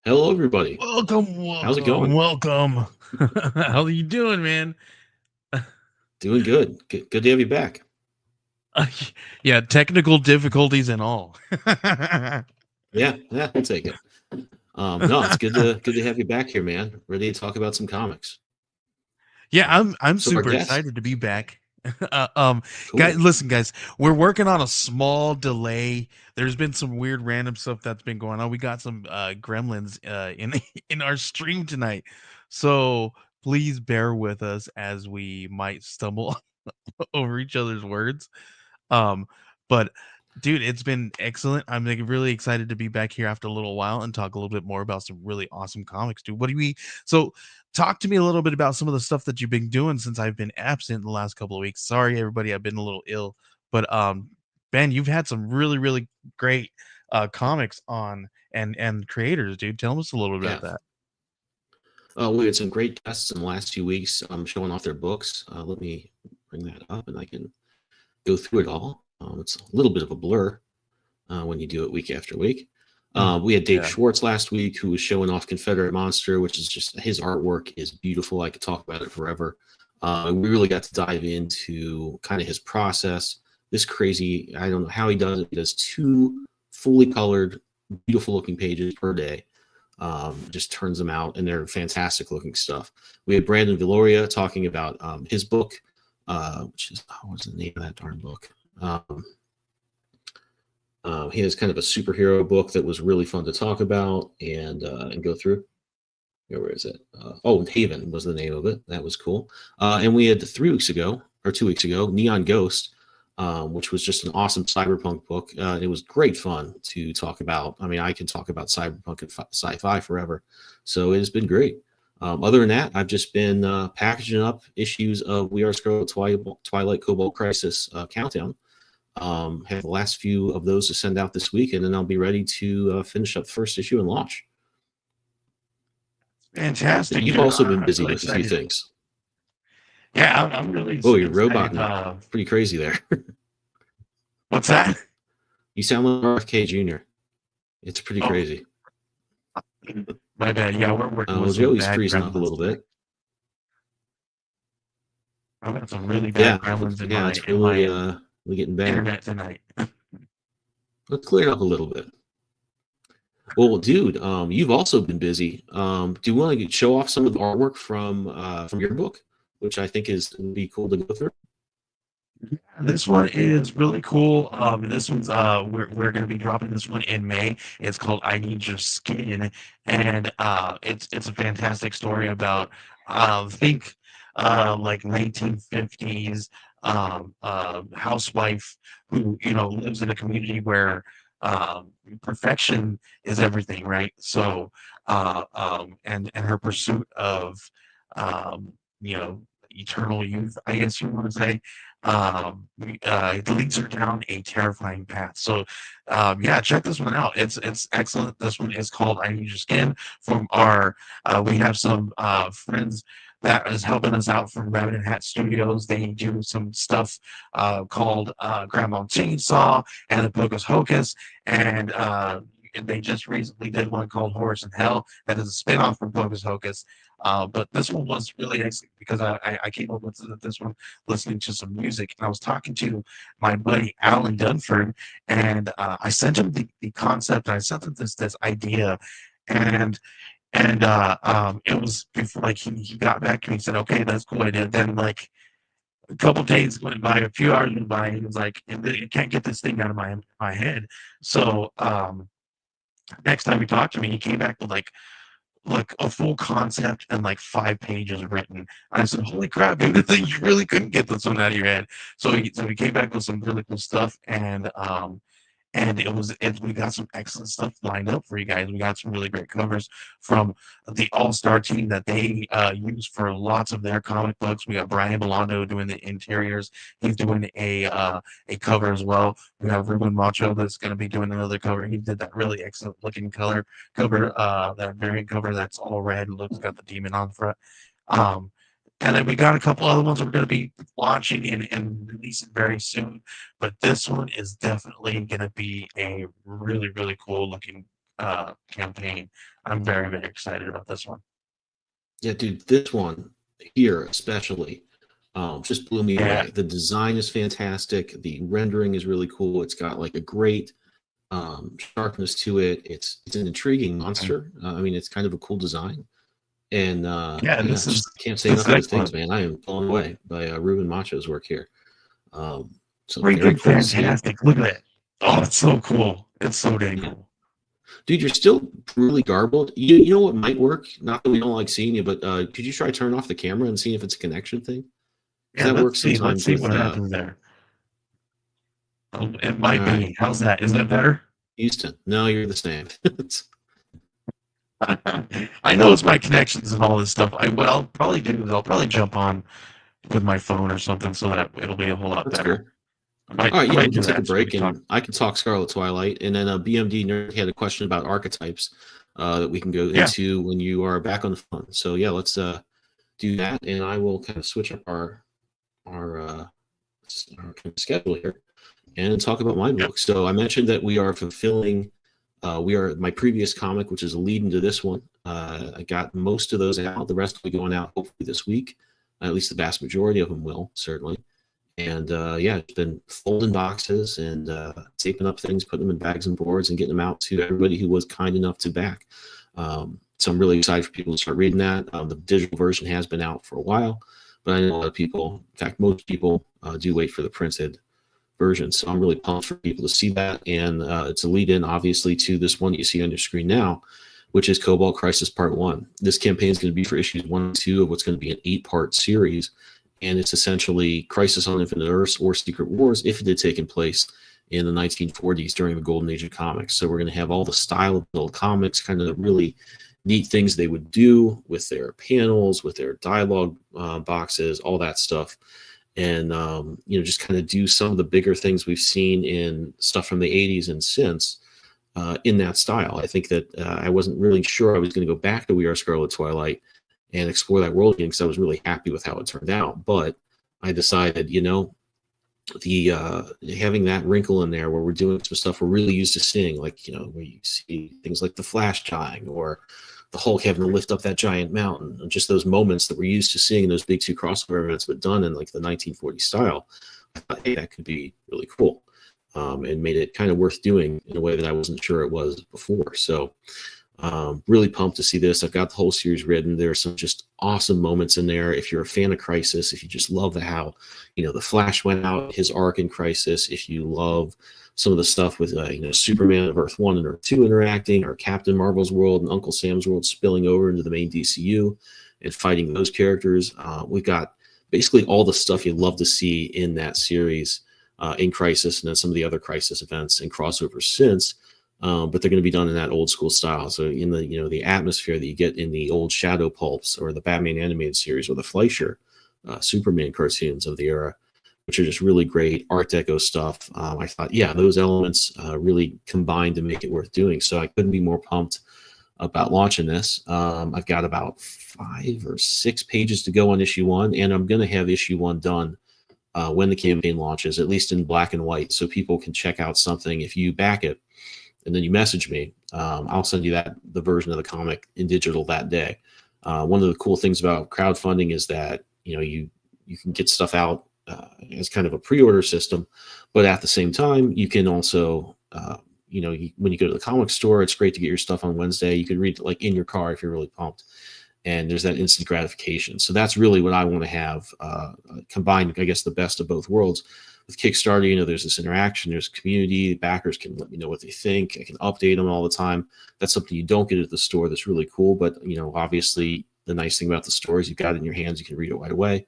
Hello, everybody. Welcome, How's it welcome, going? welcome. How are you doing, man? Doing good. Good to have you back. Uh, yeah, technical difficulties and all. Yeah, we'll take it. No, it's good to have you back here, man. Ready to talk about some comics. Yeah, I'm So our super guest, excited to be back. uh, um, guys, cool. listen, guys, we're working on a small delay. There's been some weird, random stuff that's been going on. We got some gremlins in in our stream tonight, so please bear with us as we might stumble over each other's words. Um, but dude, it's been excellent. I'm like really excited to be back here after a little while and talk a little bit more about some really awesome comics, dude. What do we so talk to me a little bit about some of the stuff that you've been doing since I've been absent the last couple of weeks. Sorry everybody, I've been a little ill. But Ben, you've had some really great comics on and creators, dude. Tell us a little bit Yeah. about that. We had some great guests in the last few weeks showing off their books. Let me bring that up and I can go through it all. It's a little bit of a blur when you do it week after week. We had Dave Yeah. Schwartz last week who was showing off Confederate Monster, which is just his artwork is beautiful. I could talk about it forever. We really got to dive into kind of his process. This crazy, I don't know how he does it. He does two fully colored, beautiful looking pages per day. Just turns them out, and they're fantastic looking stuff. We had Brandon Villoria talking about his book, which is, what's the name of that darn book? He has kind of a superhero book that was really fun to talk about and go through. Where is it? Haven was the name of it. That was cool. And we had 3 weeks ago or 2 weeks ago, Neon Ghost, which was just an awesome cyberpunk book. It was great fun to talk about. I mean, I can talk about cyberpunk and sci-fi forever, so it has been great. Other than that, I've just been packaging up issues of We Are Scarlet Twilight Cobalt Crisis Countdown. Have the last few of those to send out this week, and then I'll be ready to finish up the first issue and launch. But Fantastic, you've dude. also been I'm busy really with a few excited. things. Yeah, I'm really Oh, you're excited. roboting pretty crazy there. What's that? You sound like RFK Jr. It's pretty Oh, crazy. my bad. Yeah, we're working with Well, some Joey's bad freezing up a gremlins little tonight. bit. I've got some really bad Yeah, gremlins in yeah, my it's really in really getting bad. internet tonight. Let's clear it up a little bit. Well, dude, you've also been busy. Do you want to show off some of the artwork from your book, which I think is would be cool to go through? This one is really cool. This one's we're gonna be dropping this one in May. It's called "I Need Your Skin," and it's a fantastic story about think like 1950s housewife who lives in a community where perfection is everything, right? So and her pursuit of um, you know eternal youth, I guess you want to say, it leads her down a terrifying path. So, yeah, check this one out. It's excellent. This one is called "I Need Your Skin." From our, we have some friends that is helping us out from Rabbit and Hat Studios. They do some stuff called Grandma Chainsaw and the Hocus Hocus, and they just recently did one called Horse in Hell that is a spin-off from Hocus Hocus. But this one was really excellent because I came up with this one listening to some music, and I was talking to my buddy Alan Dunford, and I sent him the concept. I sent him this idea, and it was before, like he got back to me and said, "Okay, that's cool idea." Then like a couple days went by, a few hours went by, and he was like, "I can't get this thing out of my head." So next time he talked to me, he came back with like a full concept and like 5 pages written. And I said, "Holy crap, dude! You really couldn't get this one out of your head." So he came back with some really cool stuff, and we got some excellent stuff lined up for you guys. We got some really great covers from the all-star team that they use for lots of their comic books. We got Brian Belando doing the interiors. He's doing a cover as well. We have Ruben Macho that's going to be doing another cover. He did that really excellent looking color cover, that variant cover that's all red. Looks got the demon on the front. Um, and then we got a couple other ones we're going to be launching and releasing very soon. But this one is definitely going to be a really, really cool looking campaign. I'm very, very excited about this one. Yeah, dude, this one here especially just blew me Yeah, away. The design is fantastic. The rendering is really cool. It's got like a great sharpness to it. It's an intriguing monster. I mean, it's kind of a cool design. And yeah, yeah, this just is can't say this is enough good things, excellent. man. I am blown away by Ruben Macho's work here. So very Freaking cool to see. fantastic! Look at that. Oh, it's so cool. It's so dang Yeah. cool. Dude, you're still really garbled. You know what might work? Not that we don't like seeing you, but could you try turn off the camera and see if it's a connection thing? Because Yeah, that let's works see. Let's sometimes see with what happens there. It all might right, be. How's that? Is that better? Houston. No, you're the same. I know it's my connections and all this stuff. What I'll probably do is I'll probably jump on with my phone or something so that it'll be a whole lot That's better. cool. All right, I yeah, we might can do take a that so we break can talk. and I can talk Scarlet Twilight, and then BMD Nerd had a question about archetypes that we can go Yeah. into when you are back on the phone. So yeah, let's do that, and I will kind of switch up our, our kind of schedule here and talk about my Yep. book. So I mentioned that we are fulfilling. We are my previous comic, which is a lead into this one. I got most of those out. The rest will be going out hopefully this week. At least the vast majority of them will certainly. And yeah, it's been folding boxes and taping up things, putting them in bags and boards, and getting them out to everybody who was kind enough to back. So I'm really excited for people to start reading that. The digital version has been out for a while, but I know a lot of people, in fact, most people do wait for the printed version. So I'm really pumped for people to see that. And it's a lead in, obviously, to this one that you see on your screen now, which is Cobalt Crisis Part 1. This campaign is going to be for issues 1 and 2 of what's going to be an 8-part series. And it's essentially Crisis on Infinite Earths or Secret Wars if it had taken place in the 1940s during the golden age of comics. So we're going to have all the style of the old comics, kind of the really neat things they would do with their panels, with their dialogue boxes, all that stuff. And just kind of do some of the bigger things we've seen in stuff from the 80s and since in that style. I think that I wasn't really sure I was going to go back to We Are Scarlet Twilight and explore that world again because I was really happy with how it turned out. But I decided, the having that wrinkle in there where we're doing some stuff we're really used to seeing, like where you see things like the Flash dying or the Hulk having to lift up that giant mountain, and just those moments that we're used to seeing in those big 2 crossover events, but done in like the 1940 style. I thought, hey, that could be really cool, and made it kind of worth doing in a way that I wasn't sure it was before. So really pumped to see this. I've got the whole series written. There are some just awesome moments in there. If you're a fan of Crisis, if you just love how, the Flash went out, his arc in Crisis, if you love some of the stuff with, Superman of Earth 1 and Earth 2 interacting, or Captain Marvel's world and Uncle Sam's world spilling over into the main DCU and fighting those characters. We've got basically all the stuff you'd love to see in that series in Crisis, and then some of the other Crisis events and crossovers since. But they're going to be done in that old school style. So in the the atmosphere that you get in the old Shadow Pulps or the Batman animated series or the Fleischer Superman cartoons of the era, which are just really great Art Deco stuff. I thought, yeah, those elements really combined to make it worth doing. So I couldn't be more pumped about launching this. I've got about 5 or 6 pages to go on issue 1, and I'm going to have issue 1 done when the campaign launches, at least in black and white, so people can check out something if you back it. And then you message me, I'll send you the version of the comic in digital that day. One of the cool things about crowdfunding is that you can get stuff out as kind of a pre-order system, but at the same time you can also when you go to the comic store, it's great to get your stuff on Wednesday. You can read it like in your car if you're really pumped, and there's that instant gratification. So that's really what I want to have combined, I guess, the best of both worlds. With Kickstarter, there's this interaction, there's community, backers can let me know what they think. I can update them all the time. That's something you don't get at the store. That's really cool. But, obviously the nice thing about the store is you've got it in your hands. You can read it right away.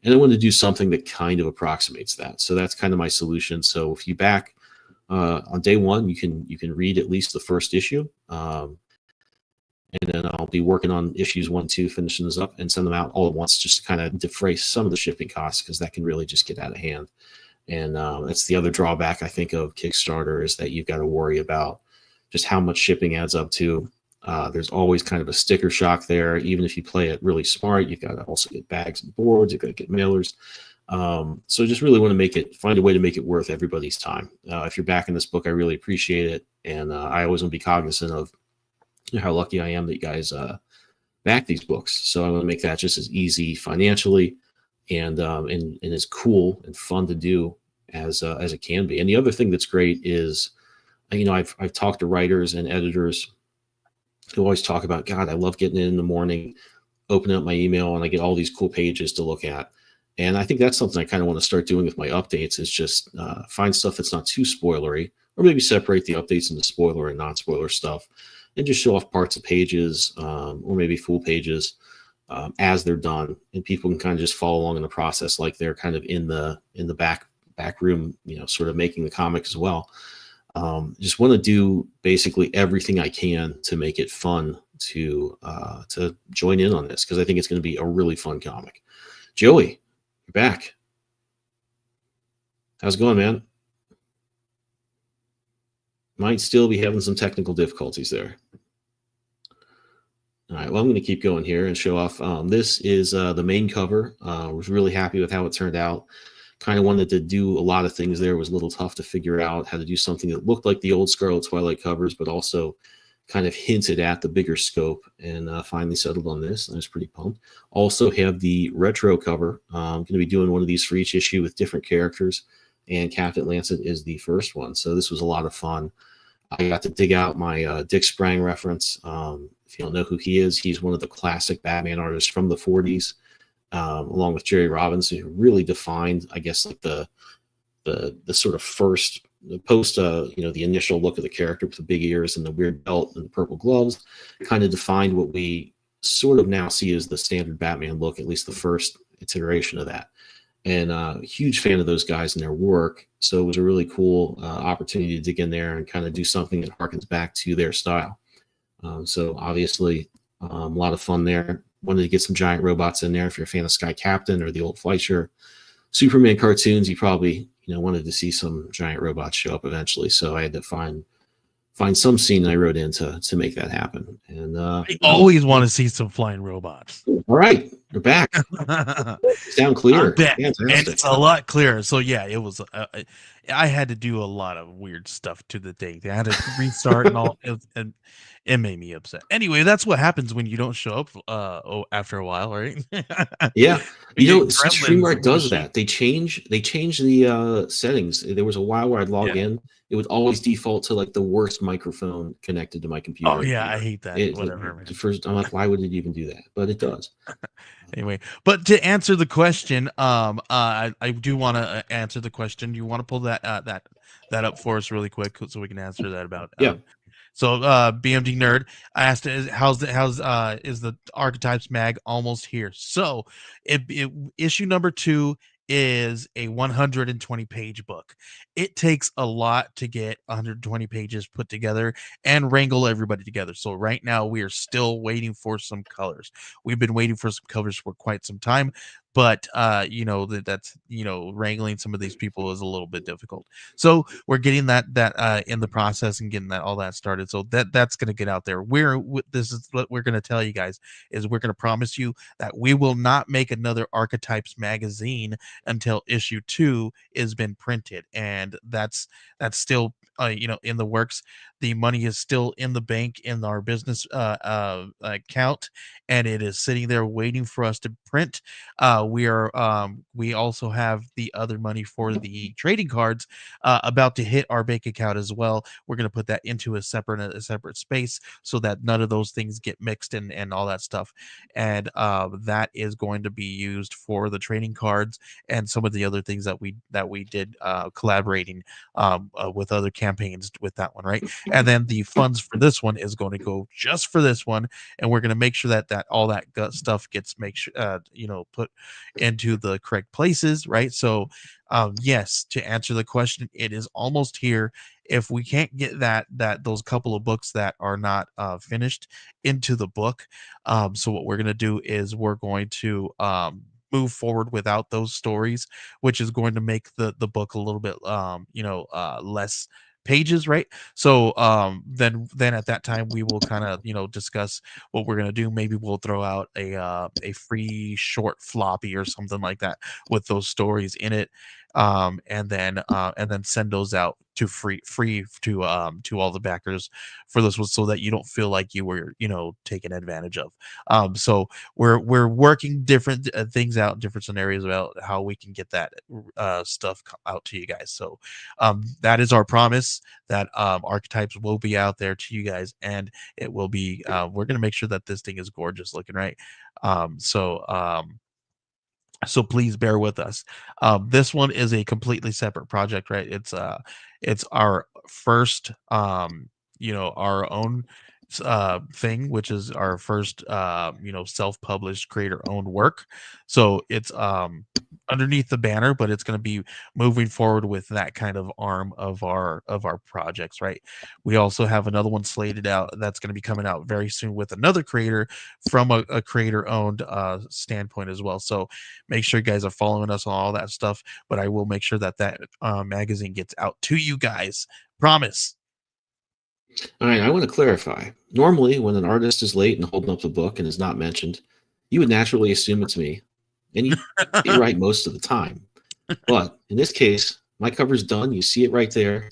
And I want to do something that kind of approximates that. So that's kind of my solution. So if you back on day 1, you can read at least the first issue. And then I'll be working on issues 1, 2, finishing those up and send them out all at once just to kind of defray some of the shipping costs, because that can really just get out of hand. And that's the other drawback, I think, of Kickstarter, is that you've got to worry about just how much shipping adds up to. There's always kind of a sticker shock there. Even if you play it really smart, you've got to also get bags and boards. You've got to get mailers. So just really want to find a way to make it worth everybody's time. If you're backing this book, I really appreciate it. And I always want to be cognizant of how lucky I am that you guys back these books. So I want to make that just as easy financially and as cool and fun to do as it can be. And the other thing that's great is, I've talked to writers and editors who always talk about, God, I love getting in the morning, opening up my email, and I get all these cool pages to look at. And I think that's something I kind of want to start doing with my updates, is just find stuff that's not too spoilery, or maybe separate the updates into spoiler and non-spoiler stuff, and just show off parts of pages or maybe full pages as they're done, and people can kind of just follow along in the process, like they're kind of in the back room, sort of making the comic as well. Just want to do basically everything I can to make it fun to join in on this, because I think it's going to be a really fun comic. Joey, you're back. How's it going, man? Might still be having some technical difficulties there. All right, well, I'm going to keep going here and show off. This is the main cover. Was really happy with how it turned out. Kind of wanted to do a lot of things there. It was a little tough to figure out how to do something that looked like the old Scarlet Twilight covers, but also kind of hinted at the bigger scope, and finally settled on this. I was pretty pumped. Also have the retro cover. I'm going to be doing one of these for each issue with different characters, and Captain Lancet is the first one. So this was a lot of fun. I got to dig out my Dick Sprang reference. If you don't know who he is, he's one of the classic Batman artists from the 40s, along with Jerry Robinson, who really defined, I guess, like the sort of first post, the initial look of the character with the big ears and the weird belt and the purple gloves, kind of defined what we sort of now see as the standard Batman look, at least the first iteration of that. And huge fan of those guys and their work. So it was a really cool opportunity to dig in there and kind of do something that harkens back to their style. So obviously a lot of fun there. Wanted to get some giant robots in there. If you're a fan of Sky Captain or the old Fleischer Superman cartoons, you probably wanted to see some giant robots show up eventually. So I had to find some scene I wrote in to make that happen. And I always want to see some flying robots. All right, we're back. Sound clear. And it's a lot clearer. So yeah, it was. I had to do a lot of weird stuff to the thing. I had to restart and all, and it made me upset. Anyway, that's what happens when you don't show up after a while, right? Yeah, StreamYard does that. They change the settings. There was a while where I'd log in. It would always default to like the worst microphone connected to my computer. Oh yeah, I hate that. Whatever. First, I'm like, why would it even do that? But it does. Anyway, but to answer the question, I do want to answer the question. You want to pull that up for us really quick so we can answer that about So BMD Nerd asked, how's is the Archetypes mag almost here? So issue number 2 is a 120 page book. It takes a lot to get 120 pages put together and wrangle everybody together. So right now we are still waiting for some colors. We've been waiting for some colors for quite some time, but that's wrangling some of these people is a little bit difficult. So we're getting that in the process and getting all that started. So that's going to get out there. This is what we're going to tell you guys, is we're going to promise you that we will not make another Archetypes magazine until issue 2 has been printed, and that's still in the works. The money is still in the bank in our business account, and it is sitting there waiting for us to print. We also have the other money for the trading cards about to hit our bank account as well. We're going to put that into a separate space so that none of those things get mixed and all that stuff. And that is going to be used for the trading cards and some of the other things that we did collaborating with other campaigns with that one, right? And then the funds for this one is going to go just for this one, and we're going to make sure that all that stuff gets put into the correct places, right? So yes, to answer the question, it is almost here. If we can't get those couple of books that are not finished into the book, so what we're going to do is we're going to move forward without those stories, which is going to make the book a little bit less pages, right? So then at that time we will kind of discuss what we're gonna do. Maybe we'll throw out a free short floppy or something like that with those stories in it, and then send those out to free to all the backers for those ones, so that you don't feel like you were taken advantage of. So we're working different things out, different scenarios about how we can get that stuff out to you guys. So that is our promise, that archetypes will be out there to you guys, and it will be we're gonna make sure that this thing is gorgeous looking, right? So please bear with us. This one is a completely separate project, right? It's our first our own thing, which is our first self-published creator owned work. So it's underneath the banner, but it's going to be moving forward with that kind of arm of our projects, right? We also have another one slated out that's going to be coming out very soon with another creator from a creator owned standpoint as well. So make sure you guys are following us on all that stuff, but I will make sure that magazine gets out to you guys. Promise. All right, I want to clarify. Normally, when an artist is late and holding up the book and is not mentioned, you would naturally assume it's me, and you'd be right most of the time. But in this case, my cover's done. You see it right there,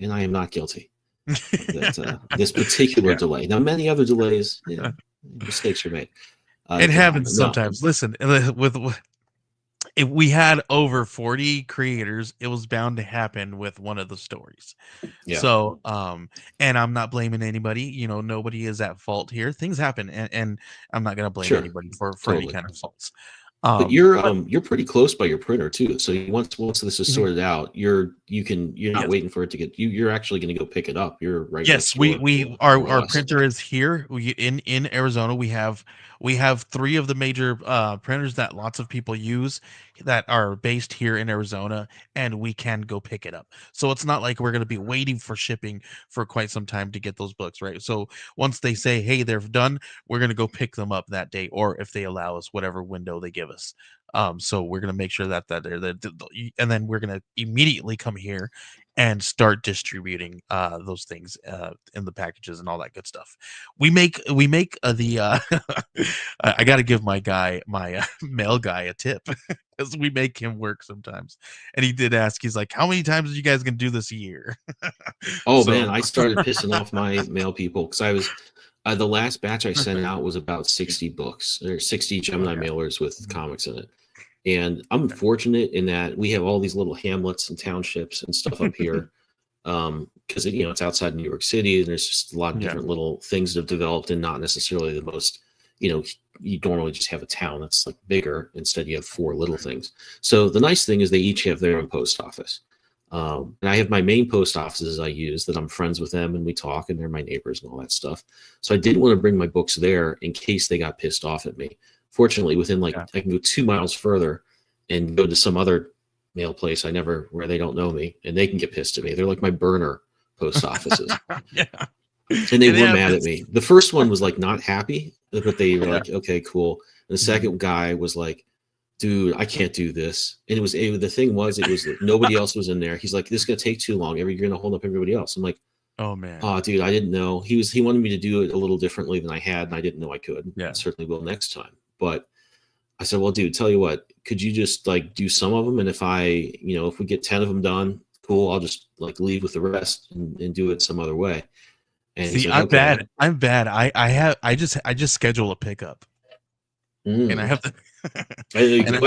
and I am not guilty of that, this particular delay. Now, many other delays, mistakes are made. It happens sometimes. Listen, if we had over 40 creators, it was bound to happen with one of the stories. Yeah. So and I'm not blaming anybody, nobody is at fault here. Things happen, and I'm not going to blame anybody for any kind of faults. But you're pretty close by your printer too. So once this is sorted out, you're not waiting for it to get you're actually going to go pick it up. You're right. Yes, our printer is here. In Arizona, we have 3 of the major printers that lots of people use that are based here in Arizona, and we can go pick it up. So it's not like we're going to be waiting for shipping for quite some time to get those books, right? So once they say, hey, they're done, we're going to go pick them up that day, or if they allow us, whatever window they give us. So we're going to make sure that and then we're going to immediately come here and start distributing those things in the packages and all that good stuff. We make the I got to give my mail guy a tip, because we make him work sometimes, and he did ask, he's like, how many times are you guys gonna do this a year? Man, I started pissing off my mail people, because I was the last batch I sent out was about 60 books, or 60 Gemini mailers with comics in it. And I'm fortunate in that we have all these little hamlets and townships and stuff up here, because it's outside New York City, and there's just a lot of different little things that have developed, and not necessarily the most, you normally just have a town that's like bigger. Instead, you have 4 little things. So the nice thing is they each have their own post office. And I have my main post offices I use, that I'm friends with them and we talk, and they're my neighbors and all that stuff. So I didn't want to bring my books there in case they got pissed off at me. Fortunately, within I can go 2 miles further and go to some other mail place where they don't know me, and they can get pissed at me. They're like my burner post offices. And they were mad at me. The first one was not happy, but they were like, okay, cool. And the second guy was like, dude, I can't do this. And the thing was nobody else was in there. He's like, this is gonna take too long. You're gonna hold up everybody else. I'm like, oh man, dude, I didn't know. He wanted me to do it a little differently than I had, and I didn't know I could. Yeah, I certainly will next time. But I said, well, dude, tell you what, could you just do some of them? And if we get 10 of them done, cool, I'll just leave with the rest and do it some other way. And see, I'm bad. I just schedule a pickup. And I have to.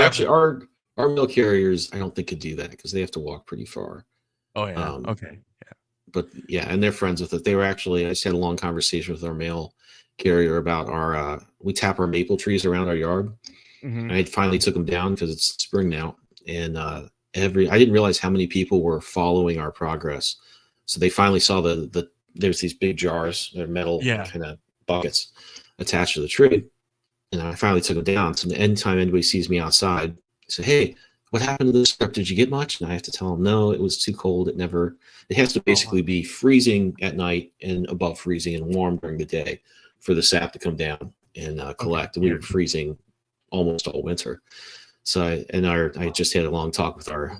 Actually, our mail carriers, I don't think could do that, because they have to walk pretty far. Oh yeah. Okay. Yeah. But yeah, and they're friends with it. They were I just had a long conversation with our mail carrier about we tap our maple trees around our yard. Mm-hmm. I finally took them down because it's spring now, and I didn't realize how many people were following our progress. So they finally saw there's these big jars, they're metal kind of buckets attached to the tree. And I finally took them down. So anytime anybody sees me outside, they say, hey, what happened to this script? Did you get much? And I have to tell them, no, it was too cold. It has to basically be freezing at night and above freezing and warm during the day for the sap to come down and collect. And we were freezing almost all winter. So I just had a long talk with our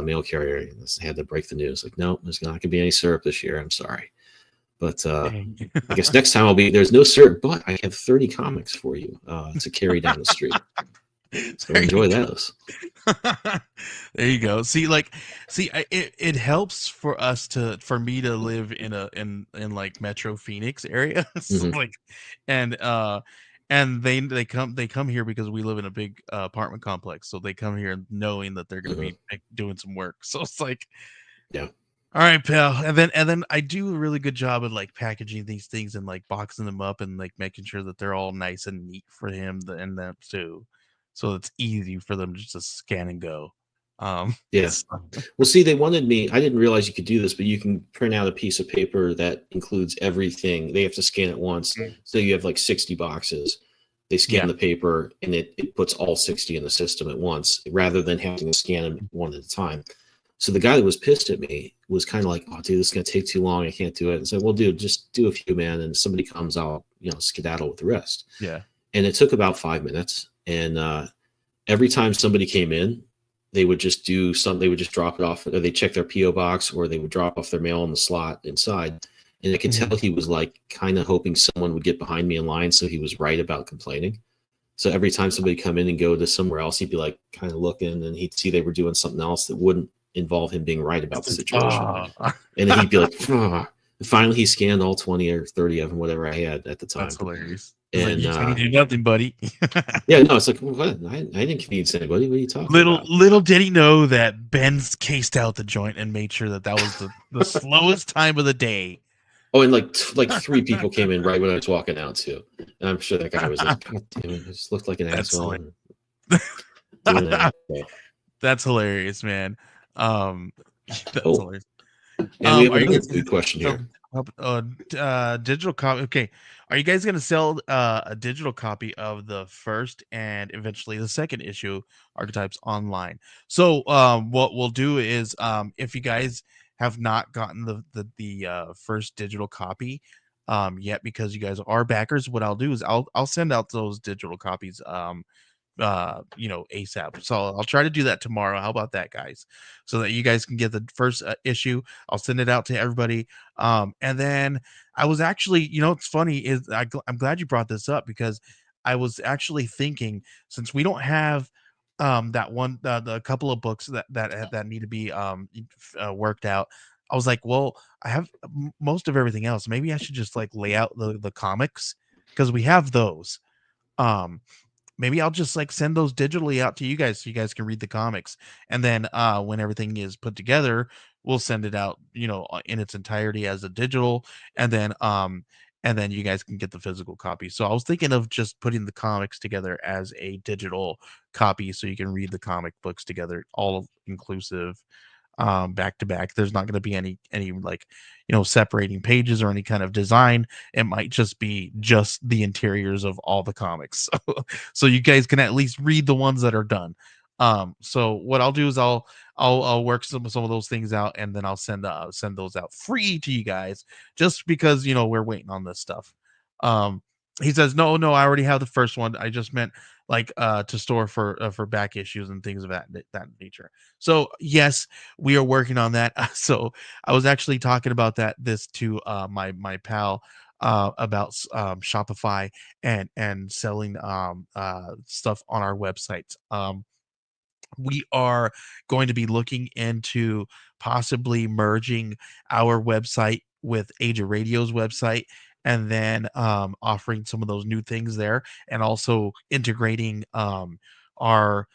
mail carrier. I had to break the news. Like, no, there's not going to be any syrup this year. I'm sorry, but Dang. I guess next time there's no syrup, but I have 30 comics for you to carry down the street. So There enjoy you go. those. There you go. It helps for me to live in like Metro Phoenix area. So, Mhm. like, and they come here because we live in a big apartment complex. So they come here knowing that they're going to Mhm. be like, doing some work. So it's like, Yeah. all right, pal. And then I do a really good job of like packaging these things and like boxing them up and like making sure that they're all nice and neat for him and them too. So it's easy for them just to scan and go. Yeah. so- Well, see, they wanted me. I didn't realize you could do this, but you can print out a piece of paper that includes everything. They have to scan it once. Mm. So you have like 60 boxes. They scan Yeah. the paper and it puts all 60 in the system at once rather than having to scan them one at a time. So the guy that was pissed at me was kind of like, oh, dude, this is going to take too long. I can't do it. And said, well, dude, just do a few, man. And somebody comes, I'll, skedaddle with the rest. Yeah. And it took about 5 minutes. And every time somebody came in, they would just do something. They would just drop it off, or they check their PO box, or they would drop off their mail in the slot inside. And I could tell he was like kind of hoping someone would get behind me in line, so he was right about complaining. So every time somebody come in and go to somewhere else, he'd be like kind of looking, and he'd see they were doing something else that wouldn't involve him being right about the situation. And then he'd be like, "Ah." And finally, he scanned all 20 or 30 of them, whatever I had at the time. That's hilarious. And you can't do nothing, buddy. yeah, no, it's like, what? I didn't convenience anybody. What are you talking about? Little did he know that Ben's cased out the joint and made sure that was the slowest time of the day. Oh, and like 3 people came in right when I was walking out too, and I'm sure that guy was like, "God damn it, I just looked like an That's asshole." hilarious. Doing that. So. That's hilarious, man. That's hilarious. And we have Are you another guys good question here. digital copy? Okay, are you guys gonna sell a digital copy of the first and eventually the second issue Archetypes online? So, what we'll do is, if you guys have not gotten the first digital copy yet, because you guys are backers, what I'll do is I'll send out those digital copies ASAP. So I'll try to do that tomorrow. How about that, guys? So that you guys can get the first issue. I'll send it out to everybody. And then I was actually, it's funny is I'm glad you brought this up, because I was actually thinking, since we don't have that one the couple of books that need to be worked out. I was like, well, I have most of everything else. Maybe I should just like lay out the comics, because we have those. Maybe I'll just like send those digitally out to you guys so you guys can read the comics. And then when everything is put together, we'll send it out, in its entirety as a digital, and then you guys can get the physical copy. So I was thinking of just putting the comics together as a digital copy so you can read the comic books together, all inclusive, back to back. There's not going to be any like, separating pages or any kind of design. It might just be just the interiors of all the comics. So you guys can at least read the ones that are done. So what I'll do is I'll work some of those things out, and then I'll send those out free to you guys, just because we're waiting on this stuff. He says, no, I already have the first one. I just meant like to store for back issues and things of that nature. So yes, we are working on that. So I was actually talking about this to my pal about Shopify and selling stuff on our websites. We are going to be looking into possibly merging our website with Age of Radio's website, and then offering some of those new things there, and also integrating your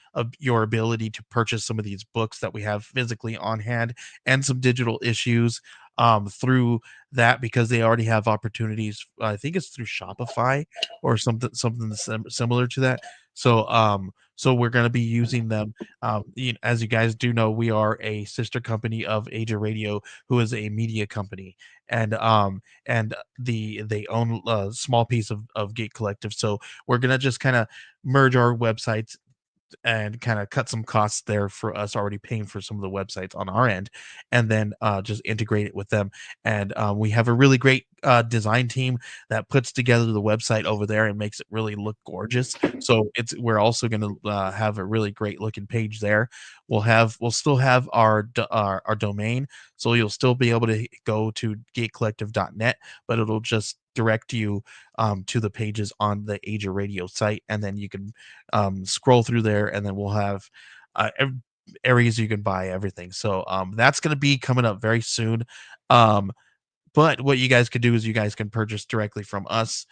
ability to purchase some of these books that we have physically on hand, and some digital issues through that, because they already have opportunities. I think it's through Shopify or something similar to that. So we're going to be using them. As you guys do know, we are a sister company of Age of Radio, who is a media company, and they own a small piece of Geek Collective. So we're gonna just kind of merge our websites and kind of cut some costs there for us already paying for some of the websites on our end, and then just integrate it with them. And we have a really great design team that puts together the website over there and makes it really look gorgeous. So we're also going to have a really great looking page there. We'll still have our domain, so you'll still be able to go to gatecollective.net, but it'll just direct you to the pages on the Age of Radio site, and then you can scroll through there, and then we'll have areas you can buy everything. So that's going to be coming up very soon. But what you guys could do is you guys can purchase directly from us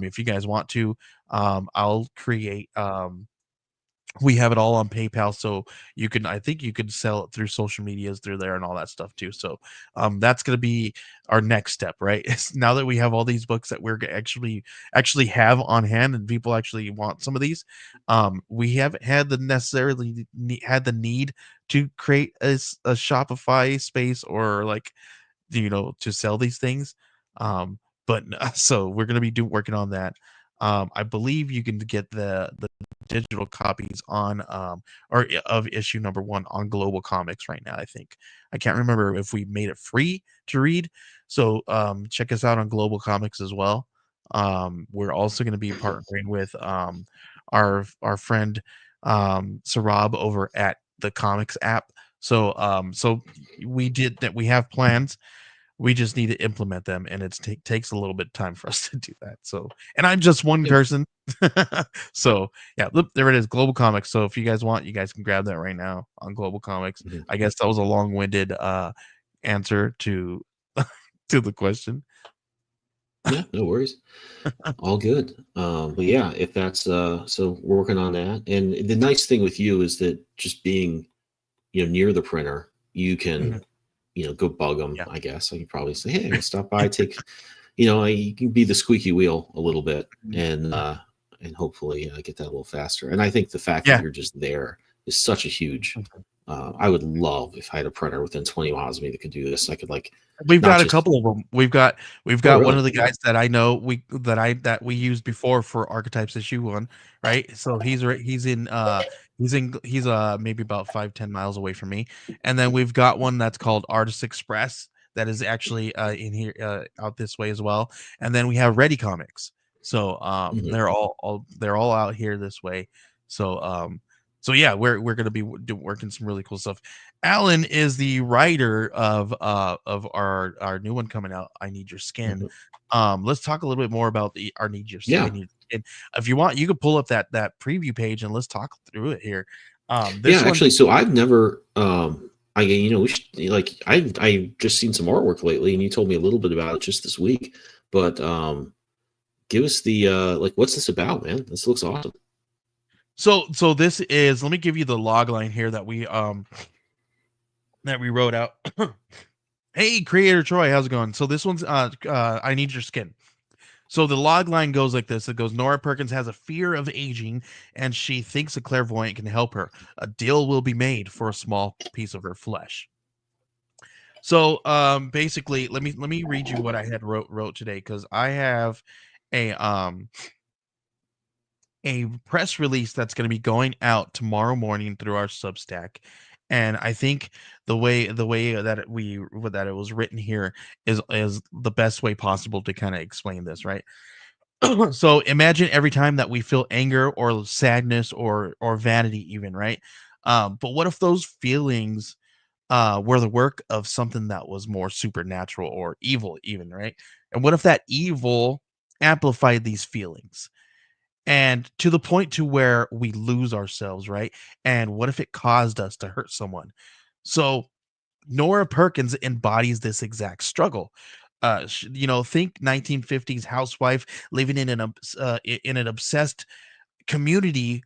if you guys want to. I'll create we have it all on PayPal, so I think you could sell it through social medias through there and all that stuff too. So that's going to be our next step, right? Now that we have all these books that we're actually have on hand and people actually want some of these, we haven't had the need to create a Shopify space or like to sell these things. But so we're going to be working on that. I believe you can get the digital copies on or of issue number 1 on Global Comics right now. I can't remember if we made it free to read. So check us out on Global Comics as well. We're also going to be partnering with our friend Sarab over at the Comics app. So we have plans. We just need to implement them, and it takes a little bit of time for us to do that. So, and I'm just one person. So yeah, look, there it is, Global Comics. So if you guys want, you guys can grab that right now on Global Comics. Mhm. I guess that was a long-winded answer to to the question. Yeah, no worries. All good. But yeah, if that's so we're working on that. And the nice thing with you is that just being, near the printer, you can, go bug them, Yeah. I guess. I can probably say, hey, stop by, take, you can be the squeaky wheel a little bit and hopefully get that a little faster. And I think the fact that you're just there is such a huge, I would love if I had a printer within 20 miles of me that could do this. I could We've got a just- couple of them. We've got really? one of the guys that I know that we used before for Archetypes issue 1, right? So he's in maybe about 5-10 miles away from me. And then we've got one that's called Artist Express that is actually in here out this way as well. And then we have Ready Comics. So they're all out here this way. So yeah, we're going to be working some really cool stuff. Alan is the writer of our new one coming out, I Need Your Skin. Let's talk a little bit more about our Need Your Skin. And if you want, you could pull up that preview page and let's talk through it here. Actually, so I've never we should, I just seen some artwork lately, and you told me a little bit about it just this week. But give us the what's this about, man? This looks awesome. So this is, let me give you the log line here that we wrote out. Hey, Creator Troy, how's it going? So this one's I Need Your Skin. So the log line goes like this. It goes, Nora Perkins has a fear of aging, and she thinks a clairvoyant can help her. A deal will be made for a small piece of her flesh. So basically, let me read you what I had wrote today, because I have a press release that's going to be going out tomorrow morning through our Substack. And I think the way that it was written here is the best way possible to kind of explain this, right? So imagine every time that we feel anger or sadness or vanity even, right? But what if those feelings were the work of something that was more supernatural or evil even, right? And what if that evil amplified these feelings? And to the point to where we lose ourselves, right? And what if it caused us to hurt someone? So Nora Perkins embodies this exact struggle. Think 1950s housewife living in an obsessed community,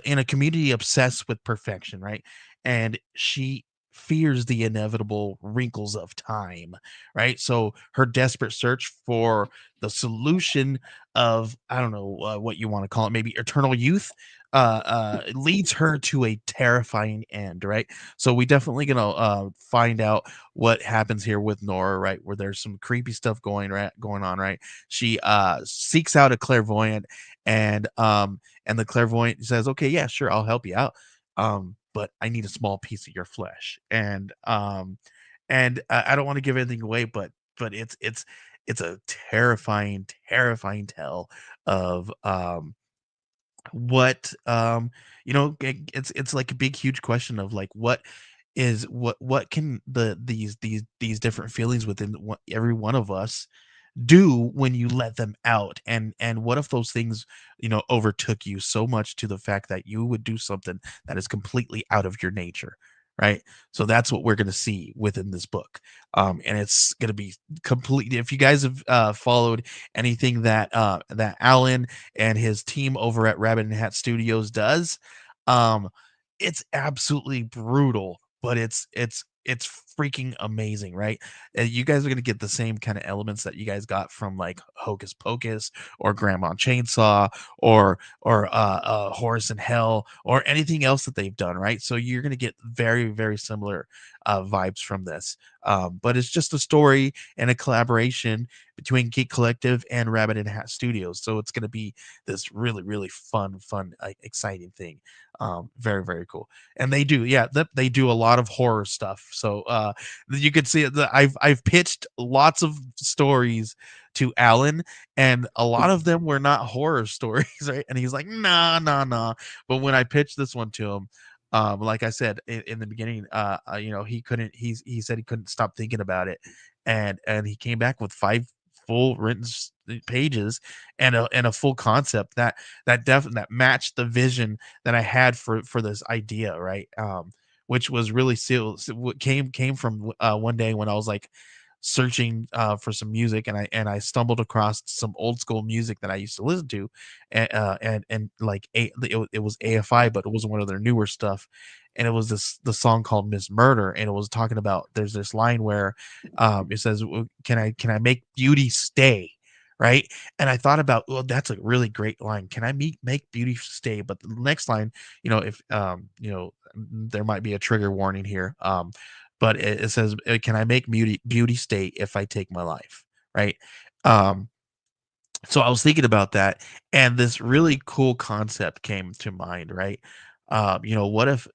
in a community obsessed with perfection, right? And she fears the inevitable wrinkles of time, right? So her desperate search for the solution of, I don't know what you want to call it, maybe eternal youth, leads her to a terrifying end, right? So we definitely gonna find out what happens here with Nora, right? Where there's some creepy stuff going on, right? She seeks out a clairvoyant, and the clairvoyant says, okay, yeah, sure, I'll help you out, but I need a small piece of your flesh. And I don't want to give anything away, but it's a terrifying, terrifying tale of what it's like a big huge question of like what can these different feelings within every one of us do when you let them out, and what if those things overtook you so much to the fact that you would do something that is completely out of your nature, right? So that's what we're going to see within this book, and it's going to be completely, if you guys have followed anything that Alan and his team over at Rabbit and Hat Studios does, um it's absolutely brutal, but it's freaking amazing, right? You guys are going to get the same kind of elements that you guys got from like Hocus Pocus or Grandma Chainsaw or Horse in Hell or anything else that they've done, right? So you're going to get very, very similar vibes from this. But it's just a story and a collaboration between Geek Collective and Rabbit and Hat Studios. So it's going to be this really, really fun, exciting thing. Very, very cool. And they do, yeah, they do a lot of horror stuff. So you could see it. I've pitched lots of stories to Alan, and a lot of them were not horror stories, right? And he's like, nah. But when I pitched this one to him, like I said in the beginning, he said he couldn't stop thinking about it, and he came back with 5 full written pages and a full concept that matched the vision that I had for this idea, right? Which was really came from one day when I was like searching for some music, and I stumbled across some old school music that I used to listen to, and like it was AFI, but it wasn't one of their newer stuff, and it was the song called Miss Murder, and it was talking about, there's this line where it says, can I make beauty stay, right? And I thought about, well, that's a really great line. Can I make beauty stay? But the next line, if there might be a trigger warning here. But it says, can I make beauty stay if I take my life? Right. Um, so I was thinking about that, and this really cool concept came to mind, right? What if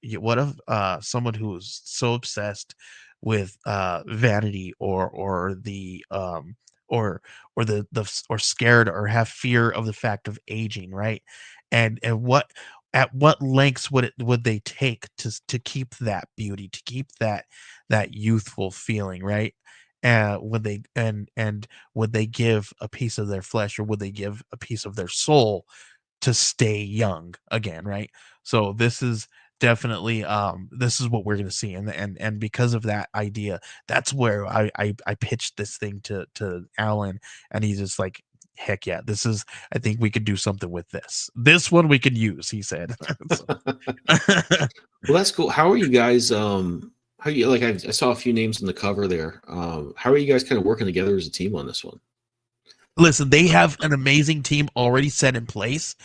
someone who is so obsessed with vanity or scared or have fear of the fact of aging, right? And at what lengths would they take to keep that beauty, to keep that youthful feeling, right? Would they and would they give a piece of their flesh, or would they give a piece of their soul to stay young again, right? So this is definitely this is what we're going to see, and because of that idea, that's where I pitched this thing to Alan, and he's just like, heck yeah, this is, I think we could do something with this one we could use, he said. Well, that's cool. How are you guys? How you like? I saw a few names on the cover there. How are you guys kind of working together as a team on this one? Listen, they have an amazing team already set in place,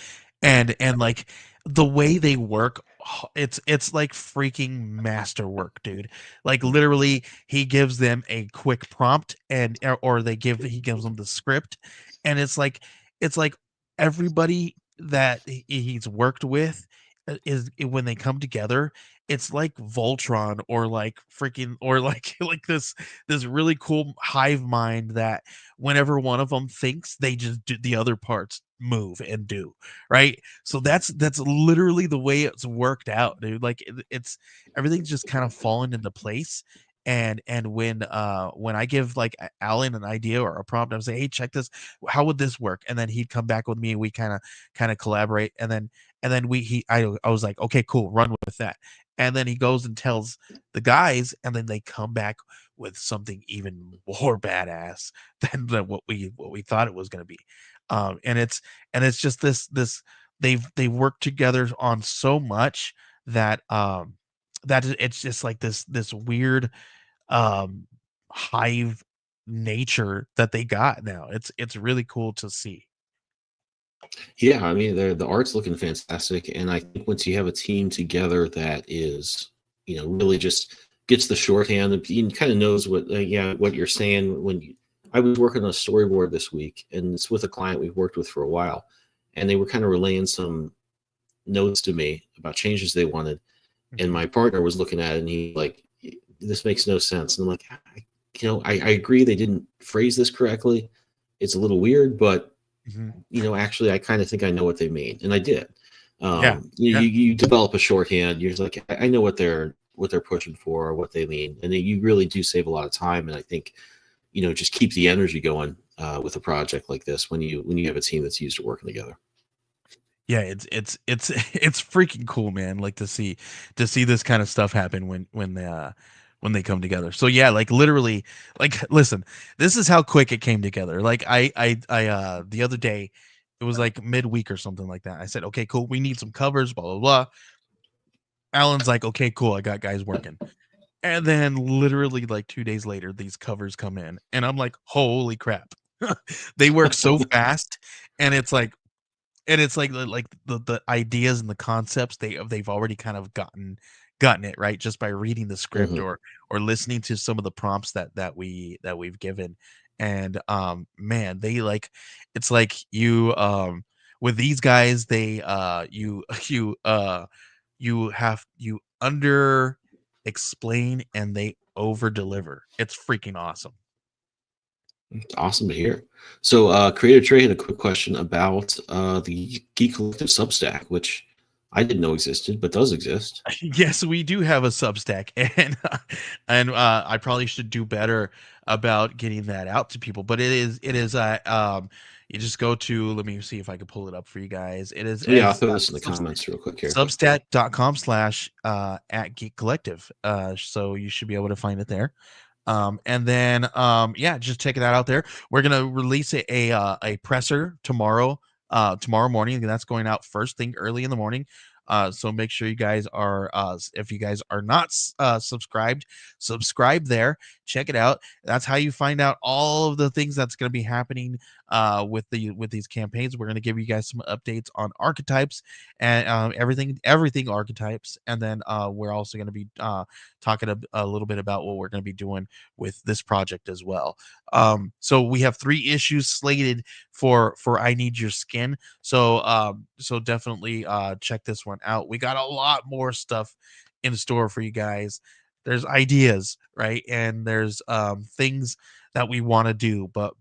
and like the way they work, it's like freaking masterwork, dude. Like literally, he gives them a quick prompt, or he gives them the script, and it's like everybody that he's worked with when they come together, it's like Voltron, or like freaking, or like like this really cool hive mind that whenever one of them thinks, they just do, the other parts move and do, right? So that's literally the way it's worked out, dude. Like it's everything's just kind of fallen into place. And when I give like Alan an idea or a prompt, I would say, hey, check this, how would this work? And then he'd come back with me, and we kind of collaborate, and then I was like, okay, cool, run with that. And then he goes and tells the guys, and then they come back with something even more badass than what we thought it was going to be. And it's just this they work together on so much that it's just like this weird um hive nature that they got now. It's really cool to see. Yeah, I mean, the art's looking fantastic, and I think once you have a team together that is, really just gets the shorthand and kind of knows what you're saying. I was working on a storyboard this week, and it's with a client we've worked with for a while, and they were kind of relaying some notes to me about changes they wanted, and my partner was looking at it, and he like, this makes no sense, and I'm like, I agree they didn't phrase this correctly. It's a little weird, but actually, I kind of think I know what they mean, and I did. You develop a shorthand. You're just like, I know what they're pushing for, or what they mean, and then you really do save a lot of time. And I think, just keep the energy going with a project like this when you have a team that's used to working together. Yeah, it's freaking cool, man. Like to see this kind of stuff happen when they come together. So yeah, like literally, like listen, this is how quick it came together. Like I the other day, it was like midweek or something like that. I said, okay, cool, we need some covers, blah blah blah. Alan's like, okay, cool, I got guys working. And then literally like 2 days later, these covers come in, and I'm like, holy crap. They work so fast, and it's like the ideas and the concepts they've already kind of gotten it right just by reading the script or listening to some of the prompts that we've given. And man, they like, it's like you with these guys, they you under explain and they over deliver. It's freaking awesome. It's awesome to hear. So, Creator Trey had a quick question about the Geek Collective Substack, which I didn't know existed, but does exist. Yes, we do have a Substack, and I probably should do better about getting that out to people. But it is you just go to, let me see if I can pull it up for you guys. It is I'll throw this in the comments real quick here. Substack.com/ at Geek Collective. So you should be able to find it there. And then just checking that out there. We're gonna release a presser tomorrow morning, and that's going out first thing early in the morning. So make sure you guys are if you guys are not subscribed, subscribe there, check it out. That's how you find out all of the things that's going to be happening with these campaigns. We're going to give you guys some updates on archetypes and everything archetypes. And then we're also going to be talking a little bit about what we're going to be doing with this project as well. So we have 3 issues slated for I Need Your Skin. So definitely check this one out. We got a lot more stuff in store for you guys. There's ideas, right? And there's things that we want to do, but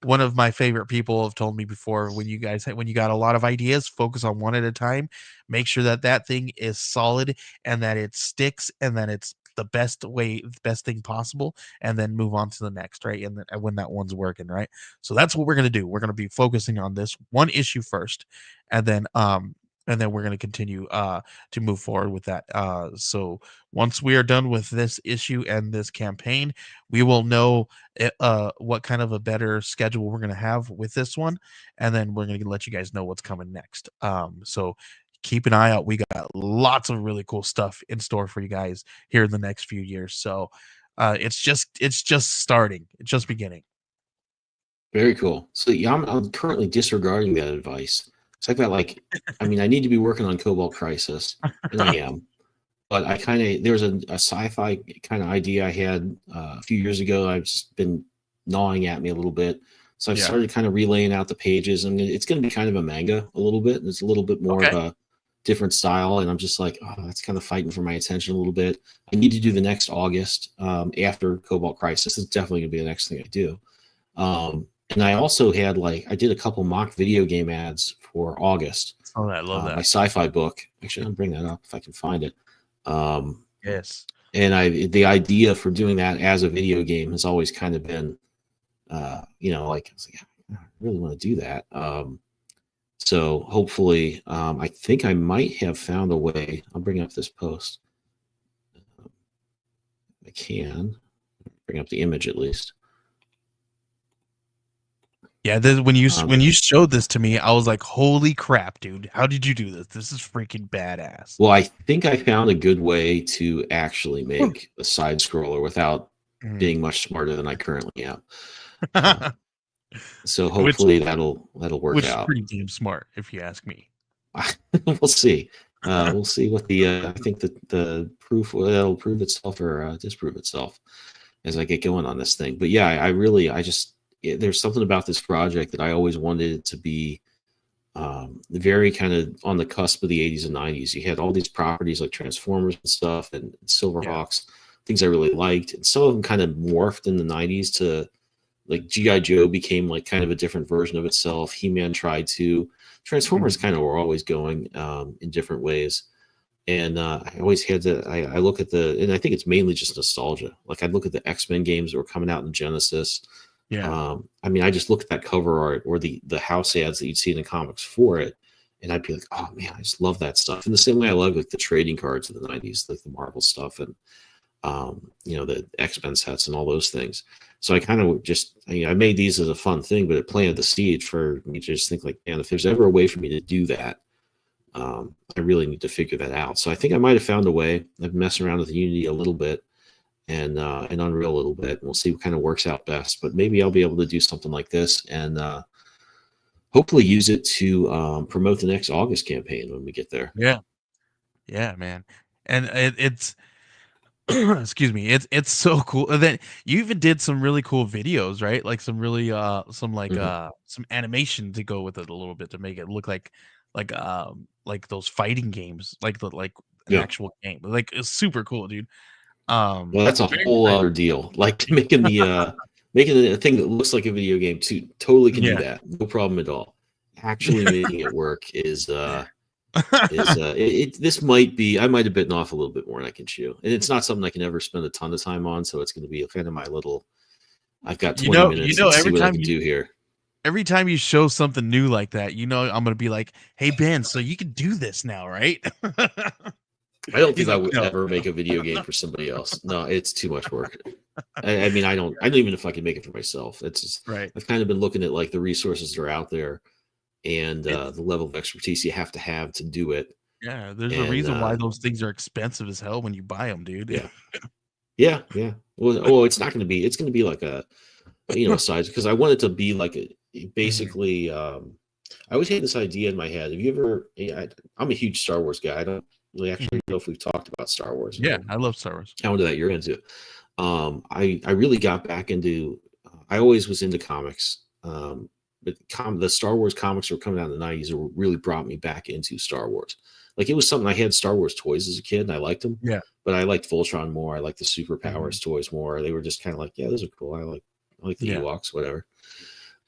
one of my favorite people have told me before, when you got a lot of ideas, focus on one at a time. Make sure that thing is solid and that it sticks and that it's the best thing possible, and then move on to the next, right? And then when that one's working, right? So that's what we're going to do. We're going to be focusing on this one issue first, and then we're going to continue to move forward with that. So once we are done with this issue and this campaign, we will know what kind of a better schedule we're going to have with this one, and then we're going to let you guys know what's coming next. So keep an eye out. We got lots of really cool stuff in store for you guys here in the next few years. So it's just starting. It's just beginning. Very cool. So yeah, I'm currently disregarding that advice. So I got I need to be working on Cobalt Crisis, and I am. But there was a sci-fi kind of idea I had a few years ago. I've just been gnawing at me a little bit. So I started kind of relaying out the pages. I mean, it's going to be kind of a manga a little bit. It's a little bit more of a different style. And I'm just like, oh, that's kind of fighting for my attention a little bit. I need to do the next August after Cobalt Crisis. It's definitely going to be the next thing I do. And I also had I did a couple mock video game ads for August. Oh, I love that. My sci-fi book. Actually, I'll bring that up if I can find it. Yes. And the idea for doing that as a video game has always kind of been, I was like, I really want to do that. So hopefully, I think I might have found a way. I'll bring up this post. I can bring up the image at least. Yeah, when you showed this to me, I was like, "Holy crap, dude! How did you do this? This is freaking badass." Well, I think I found a good way to actually make a side scroller without being much smarter than I currently am. So hopefully that'll work out. Which is pretty damn smart, if you ask me. We'll see. We'll see what I think that the proof that'll prove itself or disprove itself as I get going on this thing. But yeah, there's something about this project that I always wanted it to be very kind of on the cusp of the 80s and 90s. You had all these properties like Transformers and stuff and Silverhawks things I really liked. And some of them kind of morphed in the 90s to like G.I. Joe became like kind of a different version of itself. He-Man tried to. Transformers kind of were always going in different ways. And I always had to, I look at and I think it's mainly just nostalgia. Like I'd look at the X-Men games that were coming out in Genesis. Yeah. I mean, I just look at that cover art or the house ads that you'd see in the comics for it. And I'd be like, oh man, I just love that stuff. In the same way I love like the trading cards of the 90s, like the Marvel stuff and, the X-Men sets and all those things. So I kind of just, I made these as a fun thing, but it planted the seed for me to just think like, man, if there's ever a way for me to do that, I really need to figure that out. So I think I might have found a way. I've been messing around with Unity a little bit and Unreal a little bit. And we'll see what kind of works out best. But maybe I'll be able to do something like this and hopefully use it to promote the next August campaign when we get there. Yeah. Yeah, man. And it's excuse me, it's so cool. And then you even did some really cool videos, right? Like some really some some animation to go with it a little bit to make it look like those fighting games, like an actual game. Like it's super cool, dude. Well, that's a whole other deal. Like making a thing that looks like a video game too. Totally can do that. No problem at all. Actually making it work is this might be, I might have bitten off a little bit more than I can chew, and it's not something I can ever spend a ton of time on, so it's going to be kind of my little, I've got 20 minutes to see what I can do here. Every time you show something new like that, I'm going to be like, hey Ben, so you can do this now, right? I don't think I would ever make a video game for somebody else. No, it's too much work. I mean, I don't even know if I can make it for myself. It's just, right. I've kind of been looking at like the resources that are out there and the level of expertise you have to do it. Yeah, there's a reason why those things are expensive as hell when you buy them, dude. Yeah. Well, it's not going to be. It's going to be like a size, because I want it to be like basically. I always had this idea in my head. Have you ever? I'm a huge Star Wars guy. I don't really actually know if we've talked about StarArs. Yeah, I love Star Wars. How into that you're into? I really got back into. I always was into comics. But the Star Wars comics were coming out in the 90s that really brought me back into Star Wars. Like it was something, I had Star Wars toys as a kid and I liked them. Yeah. But I liked Voltron more. I liked the Superpowers toys more. They were just kind of like, yeah, those are cool. I like the Ewoks, whatever.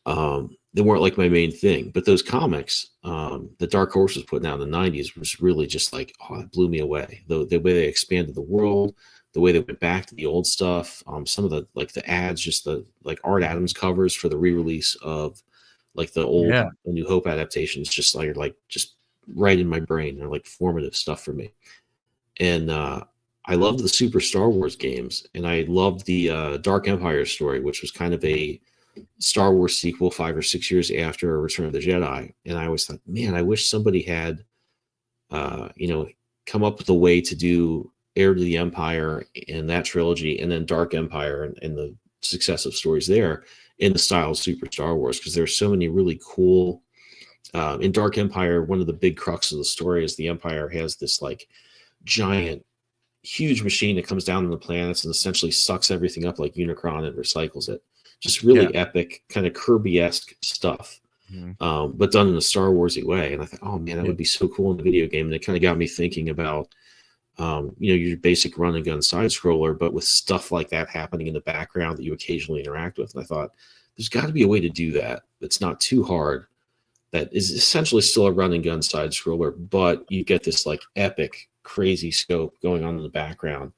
They weren't like my main thing. But those comics, the Dark Horse was putting out in the 90s was really just like, oh, it blew me away. The way they expanded the world, the way they went back to the old stuff, some of the ads, just the like Art Adams covers for the re-release of like the old The New Hope adaptations, just just right in my brain. They're like formative stuff for me. And I loved the Super Star Wars games, and I loved the Dark Empire story, which was kind of a Star Wars sequel 5 or 6 years after Return of the Jedi. And I always thought, man, I wish somebody had come up with a way to do Heir to the Empire and that trilogy, and then Dark Empire and the successive stories there in the style of Super Star Wars, because there's so many really cool. In Dark Empire, one of the big crux of the story is the Empire has this like giant, huge machine that comes down on the planets and essentially sucks everything up like Unicron and recycles it. Just really epic, kind of Kirby-esque stuff, but done in a Star Warsy way. And I thought, oh man, that would be so cool in the video game. And it kind of got me thinking about, your basic run and gun side scroller, but with stuff like that happening in the background that you occasionally interact with. And I thought, there's got to be a way to do that that's not too hard, that is essentially still a run and gun side scroller, but you get this like epic, crazy scope going on in the background.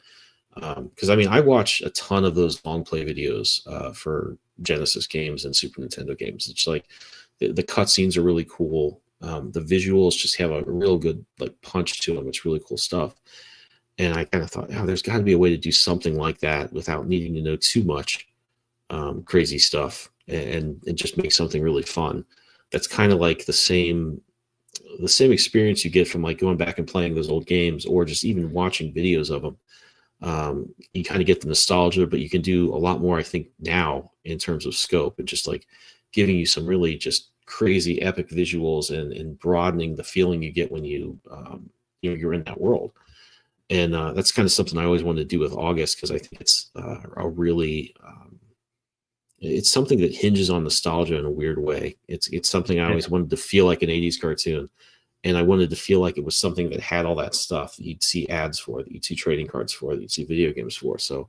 Because I mean, I watch a ton of those long play videos for Genesis games and Super Nintendo games. It's like the cutscenes are really cool. The visuals just have a real good like punch to them. It's really cool stuff. And I kind of thought, oh, there's got to be a way to do something like that without needing to know too much crazy stuff, and just make something really fun. That's kind of like the same experience you get from like going back and playing those old games, or just even watching videos of them. You kind of get the nostalgia, but you can do a lot more, I think, now in terms of scope and just like giving you some really just crazy epic visuals and broadening the feeling you get when you're in that world. And that's kind of something I always wanted to do with August, because I think it's a really it's something that hinges on nostalgia in a weird way. It's something I always wanted to feel like an 80s cartoon. and I wanted to feel like it was something that had all that stuff that you'd see ads for, that you'd see trading cards for, that you'd see video games for. So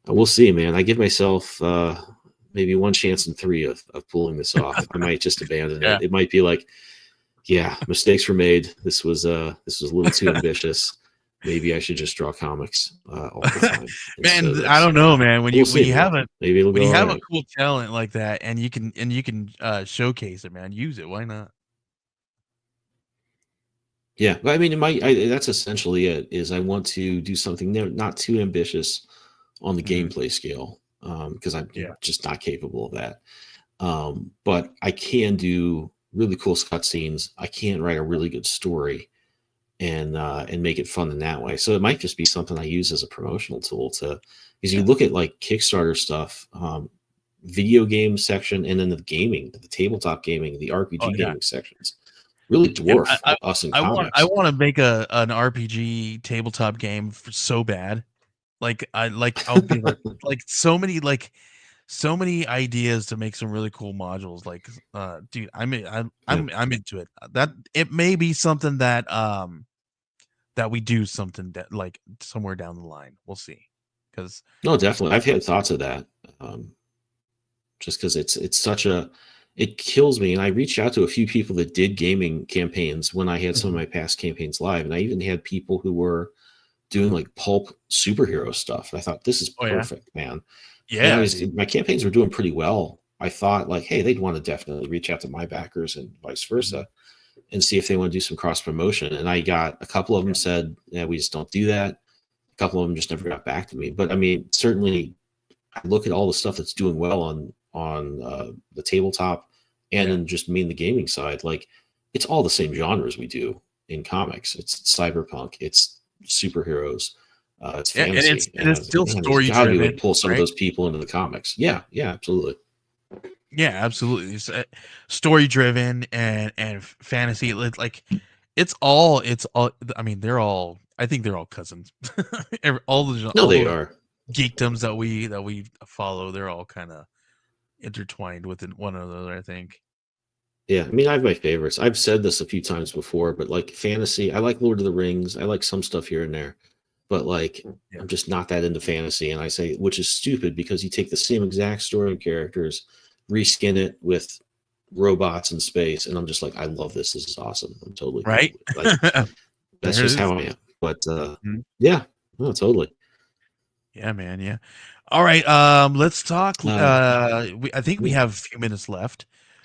we'll see, man. I give myself maybe one chance in 3 of pulling this off. I might just abandon it. It might be like, yeah, mistakes were made. This was a little too ambitious. Maybe I should just draw comics all the time. Man, I don't know, man. When you have a cool talent like that, and you can showcase it, man, use it. Why not? Yeah, but I mean, that's essentially it. Is I want to do something not too ambitious on the gameplay scale, because I'm just not capable of that. But I can do really cool cutscenes. I can write a really good story, and make it fun in that way. So it might just be something I use as a promotional tool because you look at like Kickstarter stuff, video game section, and then the tabletop gaming, the RPG gaming sections really dwarf us in comics. I want to make an RPG tabletop game so bad. I'll be like so many ideas to make some really cool modules. Like, dude, I'm into it. That it may be something that we do something that like somewhere down the line. We'll see. Because no, definitely, I've had thoughts of that. Just because it kills me. And I reached out to a few people that did gaming campaigns when I had some of my past campaigns live, and I even had people who were doing like pulp superhero stuff. And I thought, this is perfect, man. Yeah, my campaigns were doing pretty well. I thought like, hey, they'd want to definitely reach out to my backers and vice versa, and see if they want to do some cross promotion. And I got a couple of them said, yeah, we just don't do that. A couple of them just never got back to me. But I mean, certainly I look at all the stuff that's doing well on the tabletop and then just the gaming side. Like, it's all the same genres we do in comics. It's cyberpunk, it's superheroes, it's fantasy, and it's still story driven. We would pull some of those people into the comics. Yeah, absolutely. Yeah, absolutely. It's story driven and fantasy. Like it's all. I mean, I think they're all cousins. They are geekdoms that we follow. They're all kind of intertwined with one another, I think. Yeah, I mean, I have my favorites. I've said this a few times before, but like fantasy, I like Lord of the Rings. I like some stuff here and there, but like I'm just not that into fantasy. And I say, which is stupid, because you take the same exact story and characters, reskin it with robots in space, and I'm just like, I love this. This is awesome. I'm totally right. Like, that's just how I am. But yeah, no, totally. Yeah, man. Yeah. All right. Let's talk. I think we have a few minutes left.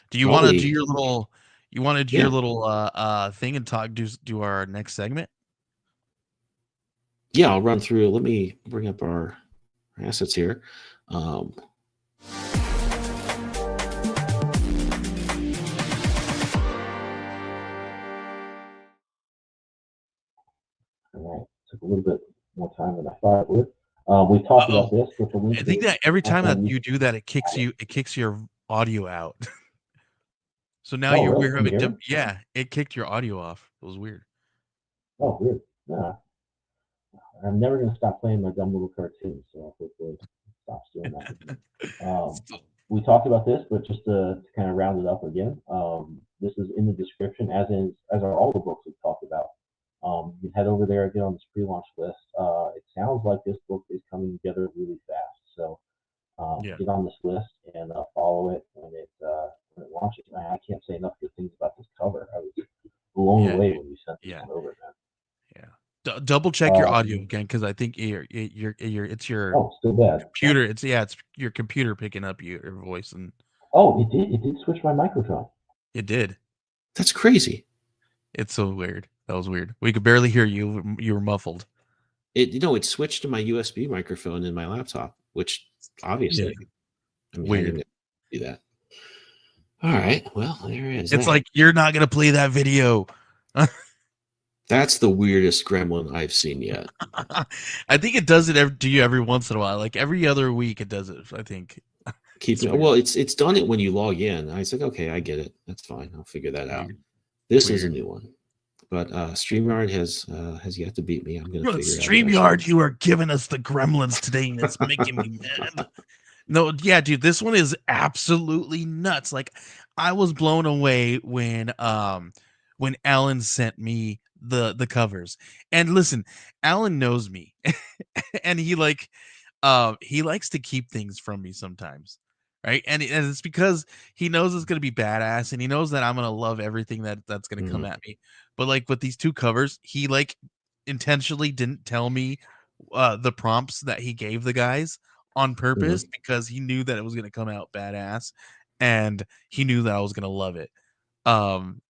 Do you want to do your little? You want to do your little thing and talk? Do our next segment? Yeah, I'll run through. Let me bring up our assets here. All right. Took a little bit more time than I thought it would. We talked about this with the link. I think that every time that you do that, it kicks your audio out. So now we're having to. Yeah, it kicked your audio off. It was weird. Oh, weird. Yeah. I'm never going to stop playing my dumb little cartoons, so I'll hopefully stop doing that. We talked about this, but just to kind of round it up again, this is in the description, as are all the books we've talked about. You can head over there, get on this pre-launch list. It sounds like this book is coming together really fast, so get on this list and follow it when it launches. I can't say enough good things about this cover. I was blown away when you sent this one over, man. Yeah. Double check your audio again, because I think it's your still bad computer. It's your computer picking up your voice. And it did switch my microphone. It did. That's crazy. It's so weird. That was weird. We could barely hear you. You were muffled. It switched to my USB microphone in my laptop, which obviously weird. I didn't do that. All right. Well, there it is. It's like, you're not gonna play that video. That's the weirdest gremlin I've seen yet. I think it does it to you every once in a while. Like every other week, it does it. I think. It's done it when you log in. I was like, okay, I get it. That's fine. I'll figure that out. This is a new one, but StreamYard has yet to beat me. I'm gonna figure it out. StreamYard, you are giving us the gremlins today, and it's making me mad. No, yeah, dude, this one is absolutely nuts. Like, I was blown away when when Alan sent me the covers. And listen, Alan knows me, and he likes to keep things from me sometimes, right? And it's because he knows it's gonna be badass, and he knows that I'm gonna love everything that's gonna come Mhm. at me. But like with these 2 covers, he like intentionally didn't tell me the prompts that he gave the guys on purpose Mhm. because he knew that it was gonna come out badass, and he knew that I was gonna love it. Um,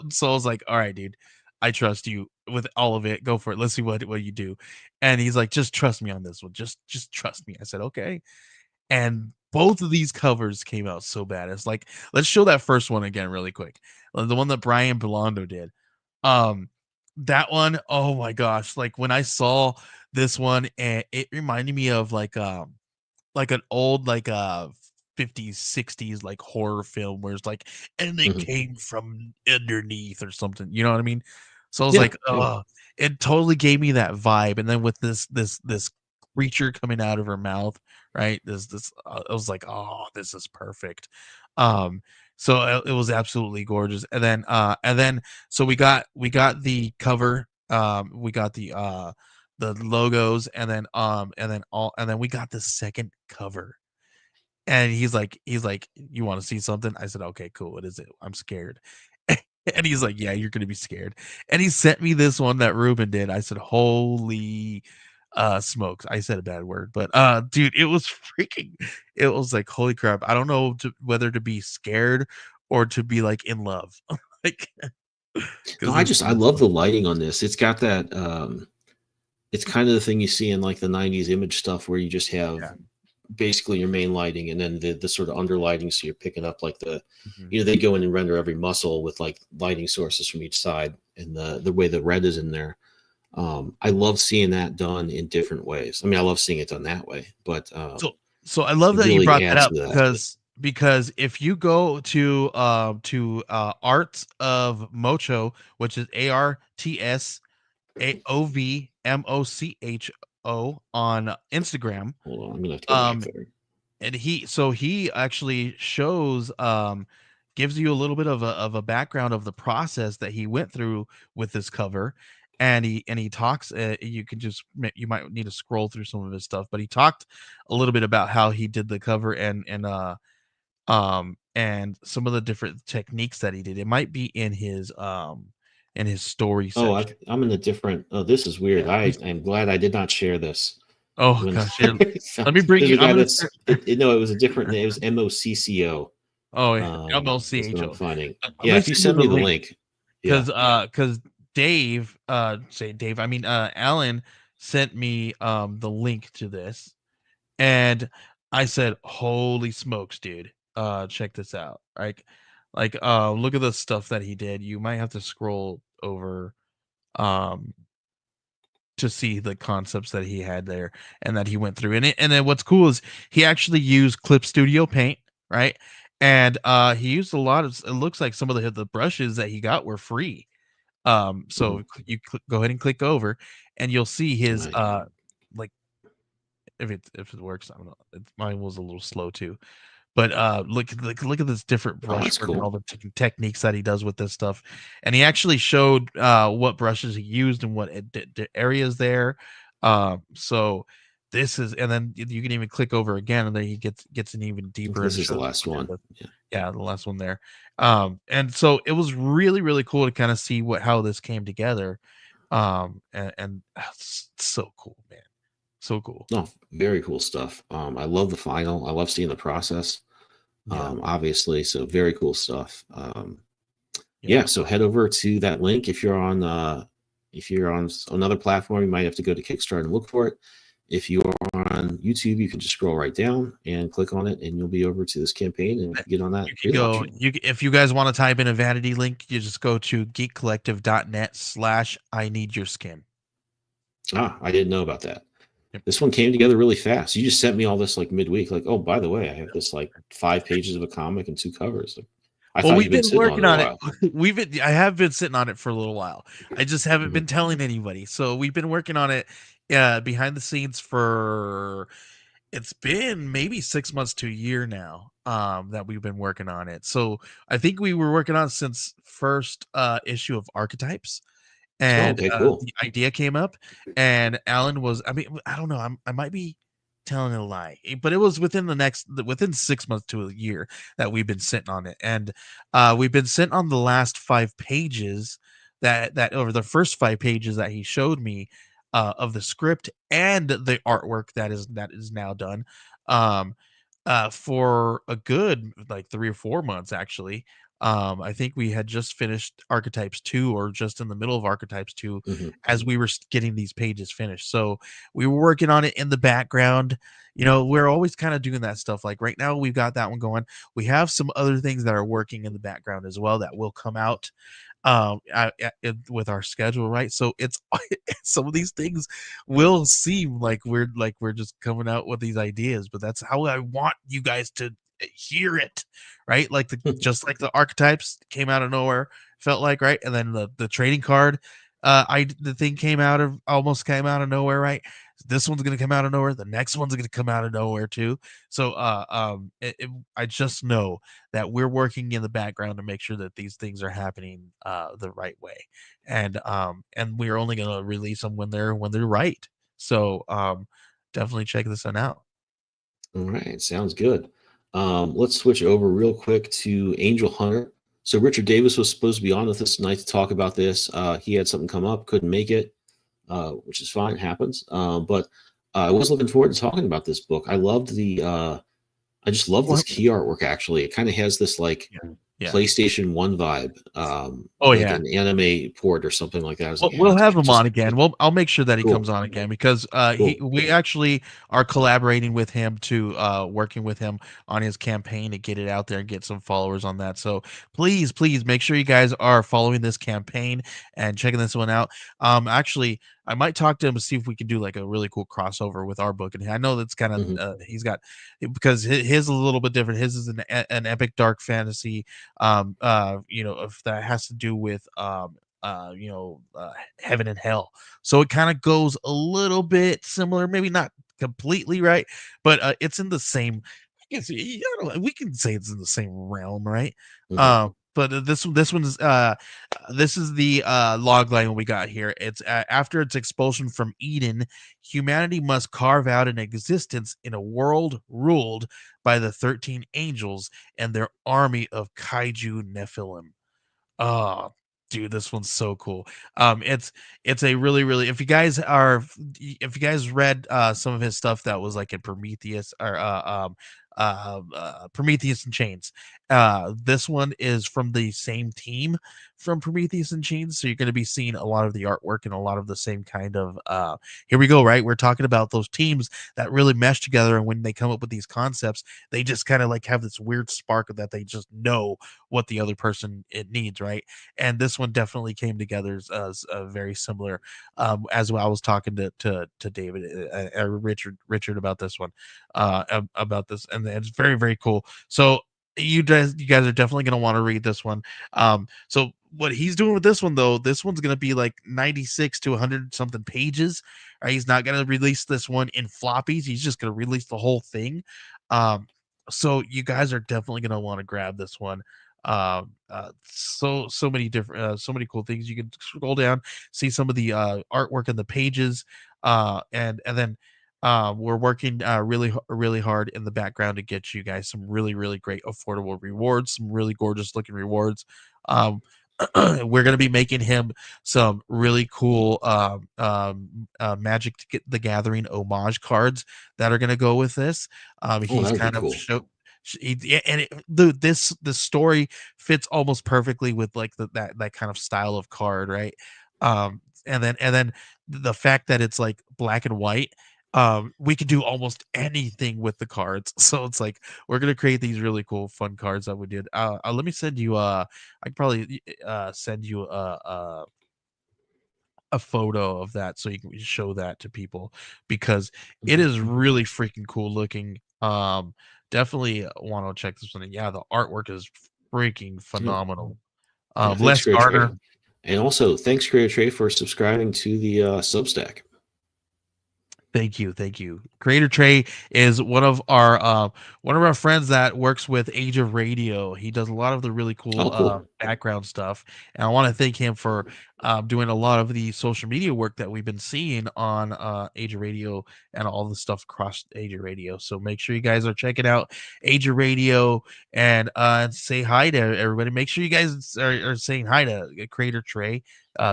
so I was like, "All right, dude, I trust you with all of it. Go for it. Let's see what you do." And he's like, "Just trust me on this one. Just trust me." I said, "Okay." And both of these covers came out so bad. It's like, let's show that first one again really quick. The one that Brian Belondo did. Um, that one, oh my gosh! Like when I saw this one, and it reminded me of like an old like 50s 60s like horror film where it's like, and they Mhm. came from underneath or something, you know what I mean? So I was Yeah. like, Yeah. oh, it totally gave me that vibe. And then with this creature coming out of her mouth, right, this I was like, oh, this is perfect. um so it was absolutely gorgeous. And then so we got the cover, we got the logos, and then we got the second cover. And he's like, "You want to see something?" I said, "Okay, cool. What is it? I'm scared." And he's like, "Yeah, you're gonna be scared." And he sent me this one that Ruben did. I said, "Holy smokes." I said a bad word, but dude, it was freaking, it was like, holy crap. I don't know whether to be scared or to be like in love. Like, No, because I love the lighting on this. It's got that it's kind of the thing you see in like the 90s image stuff where you just have yeah. basically your main lighting and then the sort of underlighting, so you're picking up like Mhm. they go in and render every muscle with like lighting sources from each side, and the way the red is in there. I love seeing that done in different ways. I mean, I love seeing it done that way, but So so I love it that you really brought that adds up to that. because if you go to Arts of Mocho, which is ARTSAOVMOCHO on Instagram. Hold on, I'm gonna have to go back um there. and he actually shows, gives you a little bit of a background of the process that he went through with this cover. And he talks, you can just you might need to scroll through some of his stuff, but he talked a little bit about how he did the cover, and some of the different techniques that he did. It might be in his story Oh, section. I'm in a different. Oh, this is weird. Yeah, I'm glad I did not share this. oh When gosh, here, let me bring there's you, a I'm guy gonna that's start. no, it was a different name. It was MOCCO. Oh yeah, Is what I'm MLCHO. finding. I'm Yeah, gonna if you send you send the me the link. link, yeah. Because Dave, say Dave, I mean Alan sent me the link to this, and I said, "Holy smokes, dude! Check this out!" Look at the stuff that he did. You might have to scroll over um to see the concepts that he had there and that he went through. And then what's cool is he actually used Clip Studio Paint, right? And he used a lot of, it looks like some of the brushes that he got were free. So Mhm. go ahead and click over, and you'll see his Right. like, if it works. I don't know. Mine was a little slow too, but look at this different Oh, brush that's work and all cool. the techniques that he does with this stuff. And he actually showed what brushes he used and what areas there. So this is, and then you can even click over again, and then he gets in even I think deeper this and is the shows last what it one. does. Yeah. Yeah, the last one there. And so it was really, really cool to kind of see how this came together. And it's so cool, man. So cool. No, very cool stuff. I love the final. I love seeing the process. Yeah. Obviously, so very cool stuff. Yeah. Yeah, so head over to that link if you're on another platform, you might have to go to Kickstarter and look for it. If you are on YouTube, you can just scroll right down and click on it, and you'll be over to this campaign and get on that You can pre-launch. go, if you guys want to type in a vanity link, you just go to geekcollective.net/I need your skin. I didn't know about that. Yep. This one came together really fast. You just sent me all this like midweek, like, oh, by the way, I have this like 5 pages of a comic and 2 covers. Like, I Well, thought we've you'd been been sitting on working it a on it. while. I have been sitting on it for a little while. I just haven't Mhm. been telling anybody. So we've been working on it behind the scenes for It's been maybe 6 months to a year now that we've been working on it. So I think we were working on it since first issue of Archetypes, Oh, and okay, cool. the idea came up, and Alan was. I mean, I don't know. I might be telling a lie, but it was within 6 months to a year that we've been sitting on it, and we've been sitting on the last 5 pages that over the first 5 pages that he showed me of the script and the artwork that is now done. Um, for a good like 3 or 4 months actually. I think we had just finished Archetypes 2 or just in the middle of Archetypes 2 Hmm. as we were getting these pages finished. So we were working on it in the background. We're always kind of doing that stuff. Like right now, we've got that one going. We have some other things that are working in the background as well that will come out with our schedule, right? So it's some of these things will seem like we're just coming out with these ideas, but that's how I want you guys to hear it, right? Like just like the Archetypes came out of nowhere, felt like, right? And then the trading card, the thing almost came out of nowhere, right? This one's gonna come out of nowhere. The next one's gonna come out of nowhere too. So I just know that we're working in the background to make sure that these things are happening the right way, and we're only going to release them when they're right. So definitely check this one out. All right, sounds good. Let's switch over real quick to Angel Hunter. So Richard Davis was supposed to be on with us tonight to talk about this. He had something come up, couldn't make it, which is fine, happens. But I was looking forward to talking about this book. I just love this What? key artwork. Actually, it kind of has this like Yeah. PlayStation 1 vibe, Oh like yeah. an anime port or something like that. I was like, yeah, We'll it's have him just on again. I'll make sure that he cool, comes on again because cool. we actually are collaborating with him to working with him on his campaign to get it out there and get some followers on that. So please make sure you guys are following this campaign and checking this one out. Actually, I might talk to him to see if we can do like a really cool crossover with our book. And I know that's kind of Hmm. he's got because his is a little bit different. His is an epic dark fantasy. If that has to do with heaven and hell. So it kind of goes a little bit similar, maybe not completely right, but it's in the same. We can say it's in the same realm, right? Hmm. But this is the log line we got here. It's after its expulsion from Eden, humanity must carve out an existence in a world ruled by the 13 angels and their army of kaiju Nephilim. Oh, dude, this one's so cool. It's a really if you guys read some of his stuff that was like in Prometheus or Prometheus and Chains. This one is from the same team from Prometheus and Chains, so you're going to be seeing a lot of the artwork and a lot of the same kind of here we go, right? We're talking about those teams that really mesh together, and when they come up with these concepts, they just kind of like have this weird spark that they just know what the other person it needs, right? And this one definitely came together as very similar. As I was talking to David, Richard about this one, about this, and it's very cool. So you guys are definitely going to want to read this one. So what he's doing with this one though, this one's going to be like 96 to 100 something pages. Right? He's not going to release this one in floppies. He's just going to release the whole thing. So you guys are definitely going to want to grab this one. So many different so many cool things. You can scroll down, see some of the artwork in the pages, and then we're working really hard in the background to get you guys some really great affordable rewards, some really gorgeous looking rewards. um we're going to be making him some really cool Magic the Gathering homage cards that are going to go with this. Oh, He's that would be kind of cool. yeah, and the story fits almost perfectly with like that kind of style of card, right? And then the fact that it's like black and white, we can do almost anything with the cards. So it's like we're gonna create these really cool, fun cards that we did. Let me send you. I can probably send you a photo of that so you can show that to people because it is really freaking cool looking. Definitely want to check this one out. Yeah, the artwork is freaking Yeah, phenomenal. yeah. Thanks, Les Creator Gardner. Trey, and also thanks, Creator Trey, for subscribing to the Substack. Thank you, thank you. Creator Trey is one of our friends that works with Age of Radio. He does a lot of the really cool Oh, cool. background stuff, and I want to thank him for doing a lot of the social media work that we've been seeing on Age of Radio and all the stuff across Age of Radio. So make sure you guys are checking out Age of Radio and say hi to everybody. Make sure you guys are saying hi to Creator Trey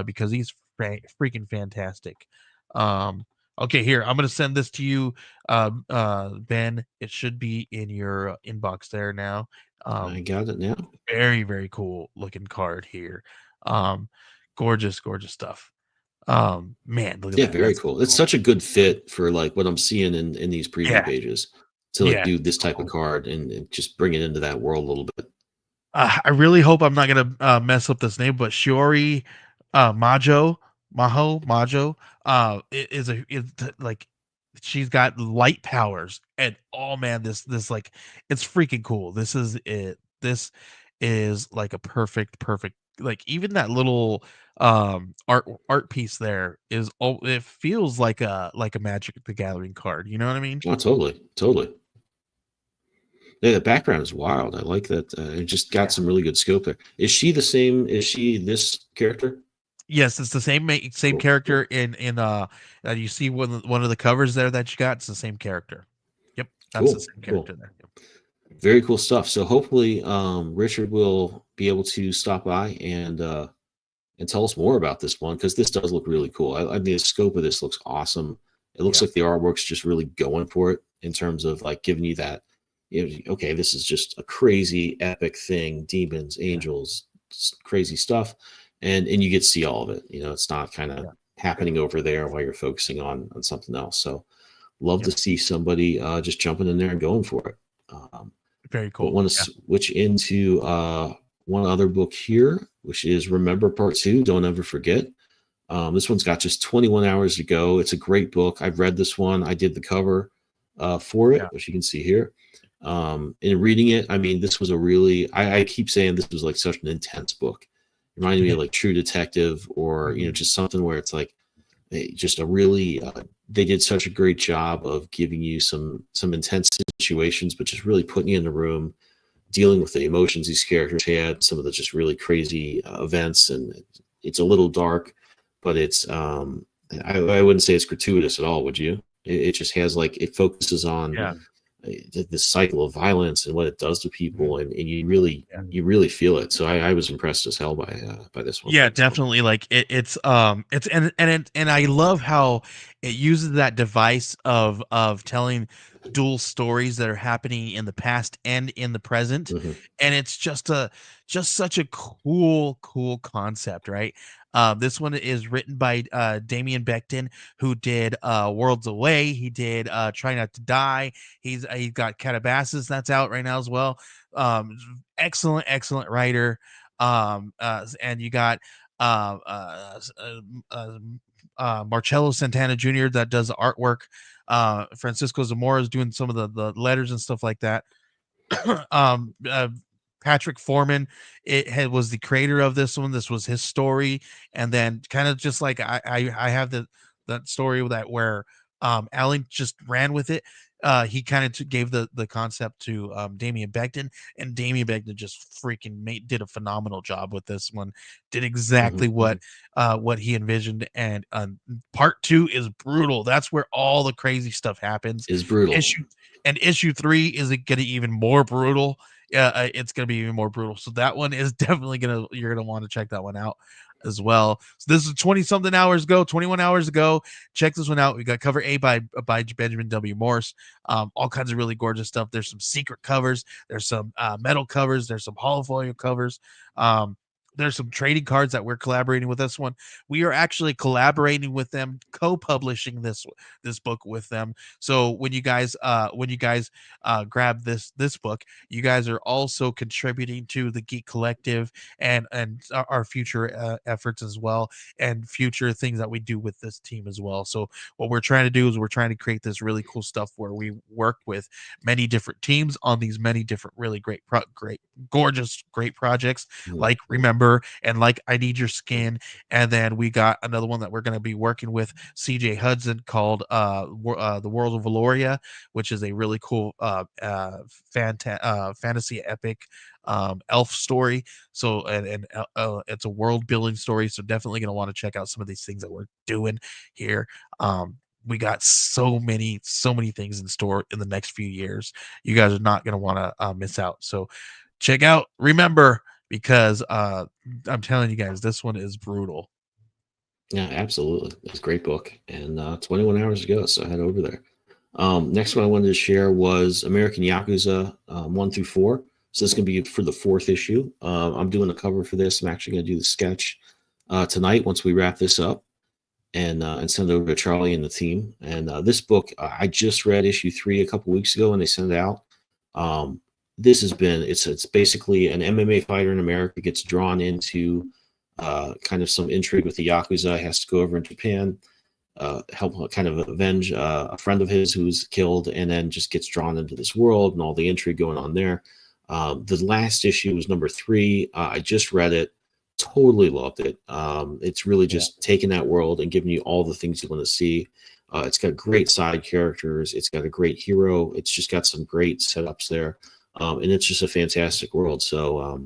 because he's freaking fantastic. Um, Okay, here, I'm gonna send this to you, Ben. It should be in your inbox there now. I got it now. Very, very cool looking card here. Um, gorgeous stuff. Man, look at Yeah, that. very That's cool. It's such a good fit for like what I'm seeing in these preview Yeah. pages to like Yeah, do this it's type cool. of card and just bring it into that world a little bit. I really hope I'm not gonna mess up this name, but Shiori Majo like she's got light powers, and oh man, this like it's freaking cool. This is it. This is like a perfect like even that little art piece there is oh it feels like a Magic the Gathering card. You know what I mean? Oh, totally. Yeah, the background is wild. I like that. It just got some really good scope there. Is she the same? Is she this character? Yes, it's the same Cool. character in you see one of the covers there that you got. It's the same character. Yep, that's the same character there. Yep. Very cool stuff. So hopefully, Richard will be able to stop by and tell us more about this one because this does look really cool. I mean, the scope of this looks awesome. It looks like the artwork's just really going for it in terms of like giving you that. Okay, this is just a crazy epic thing. Demons, angels, crazy stuff, and you get to see all of it. You know, it's not kind of happening over there while you're focusing on something else. So, love to see somebody just jumping in there and going for it. Very cool. But want to switch into one other book here, which is Remember Part 2. Don't ever forget. This one's got just 21 hours to go. It's a great book. I've read this one. I did the cover for it, which you can see here. In reading it, I mean, this was a really, I keep saying this was like such an intense book. It reminded me of like True Detective or, you know, just something where it's like just a really, they did such a great job of giving you some intense situations, but just really putting you in the room, dealing with the emotions these characters had, some of the just really crazy events. And it's a little dark, but it's, I wouldn't say it's gratuitous at all, would you? It just has like, it focuses on this cycle of violence and what it does to people, and you really feel it. So I was impressed as hell by this one. Yeah, definitely. Like it's and I love how it uses that device of telling dual stories that are happening in the past and in the present, and it's just such a cool concept, right? This one is written by Damian Becton, who did Worlds Away. He did Try Not to Die. He's got Calabasas that's out right now as well. Excellent writer. And you got Marcello Santana Jr. that does the artwork. Francisco Zamora is doing some of the letters and stuff like that. Patrick Foreman was the creator of this one. This was his story, and then kind of just like I have that story that where Alan just ran with it. He kind of gave the concept to Damian Becton, and Damian Becton just freaking did a phenomenal job with this one. Did exactly what he envisioned, and part 2 is brutal. That's where all the crazy stuff happens. Is brutal. Issue 3 is it getting even more brutal. It's gonna be even more brutal. So that one is definitely you're gonna want to check that one out as well. So this is 21 hours ago. Check this one out. We got cover A by Benjamin W. Morse. All kinds of really gorgeous stuff. There's some secret covers. There's some metal covers. There's some holofoil covers. There's some trading cards that we're collaborating with this one. We are actually collaborating with them, co-publishing this book with them. So when you guys grab this book, you guys are also contributing to the Geek Collective and our future efforts as well, and future things that we do with this team as well. So what we're trying to do is we're trying to create this really cool stuff where we work with many different teams on these many different really great gorgeous projects, like Remember Remember and like I Need Your Skin. And then we got another one that we're going to be working with CJ Hudson called The World of Valoria, which is a really cool fantasy epic elf story. So and it's a world building story, so definitely going to want to check out some of these things that we're doing here. We got so many things in store in the next few years. You guys are not going to want to miss out. So check out Remember, because I'm telling you guys, this one is brutal. Yeah, absolutely. It's a great book, and 21 hours ago, so head over there. Next one I wanted to share was American Yakuza 1 through 4. So this is going to be for the 4th issue. I'm doing a cover for this. I'm actually going to do the sketch tonight once we wrap this up, and send it over to Charlie and the team. And this book, I just read issue 3 a couple weeks ago, and they sent it out. This has been, it's basically an MMA fighter in America gets drawn into kind of some intrigue with the Yakuza, has to go over in Japan, help kind of avenge a friend of his who's killed, and then just gets drawn into this world and all the intrigue going on there. The last issue was number 3. I just read it, totally loved it. It's really just taking that world and giving you all the things you want to see. It's got great side characters. It's got a great hero. It's just got some great setups there. And it's just a fantastic world. So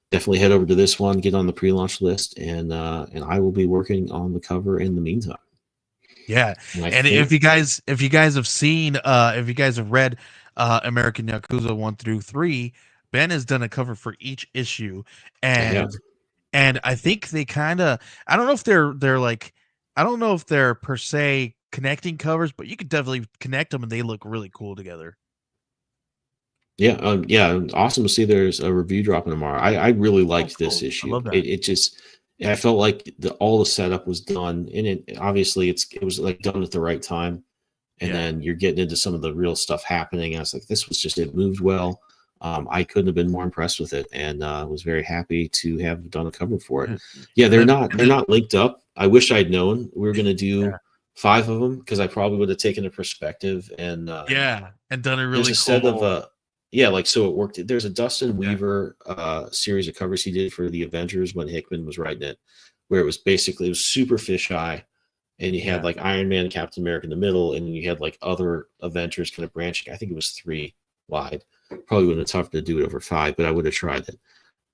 definitely head over to this one, get on the pre-launch list, and I will be working on the cover in the meantime. Yeah, and if you guys have seen, if you guys have read American Yakuza 1 through 3, Ben has done a cover for each issue, and I think they kind of, I don't know if they're like, I don't know if they're per se connecting covers, but you could definitely connect them, and they look really cool together. Yeah, awesome to see there's a review dropping tomorrow. I really liked this issue. I love that. It just, I felt like all the setup was done, and it obviously it was like done at the right time, and then you're getting into some of the real stuff happening. And I was like, this was just, it moved well. I couldn't have been more impressed with it, and was very happy to have done a cover for it. Yeah, they're not linked up. I wish I'd known we were going to do 5 of them, because I probably would have taken a perspective and and done a really cool. Instead of like, so it worked. There's a Dustin Weaver series of covers he did for the Avengers when Hickman was writing it, where it was basically, it was super fisheye, and you had like Iron Man, Captain America in the middle, and you had like other Avengers kind of branching. I think it was 3 wide. Probably would have been tough to do it over 5, but I would have tried it,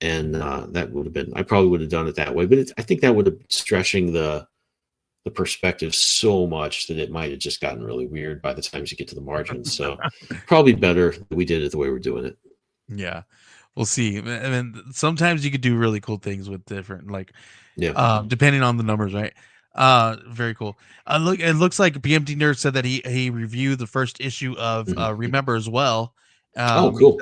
and that would have been, I probably would have done it that way. But I think that would have stretching the perspective so much that it might have just gotten really weird by the time you get to the margins. So probably better that we did it the way we're doing it. Yeah, we'll see. I mean, sometimes you could do really cool things with different, like, depending on the numbers, right? Very cool. Look, it looks like BMT Nerd said that he reviewed the first issue of Remember as well. Cool.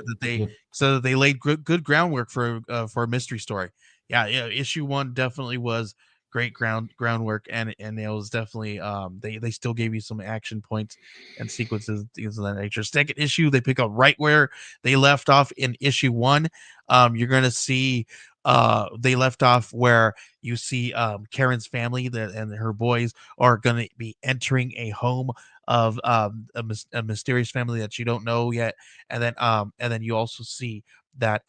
Said that they laid good groundwork for a mystery story. Yeah, issue 1 definitely was great groundwork, and it was definitely they still gave you some action points and sequences, things of that nature. Second issue, they pick up right where they left off in issue 1. You're gonna see they left off where you see Karen's family and her boys are gonna be entering a home of a mysterious family that you don't know yet, and then you also see that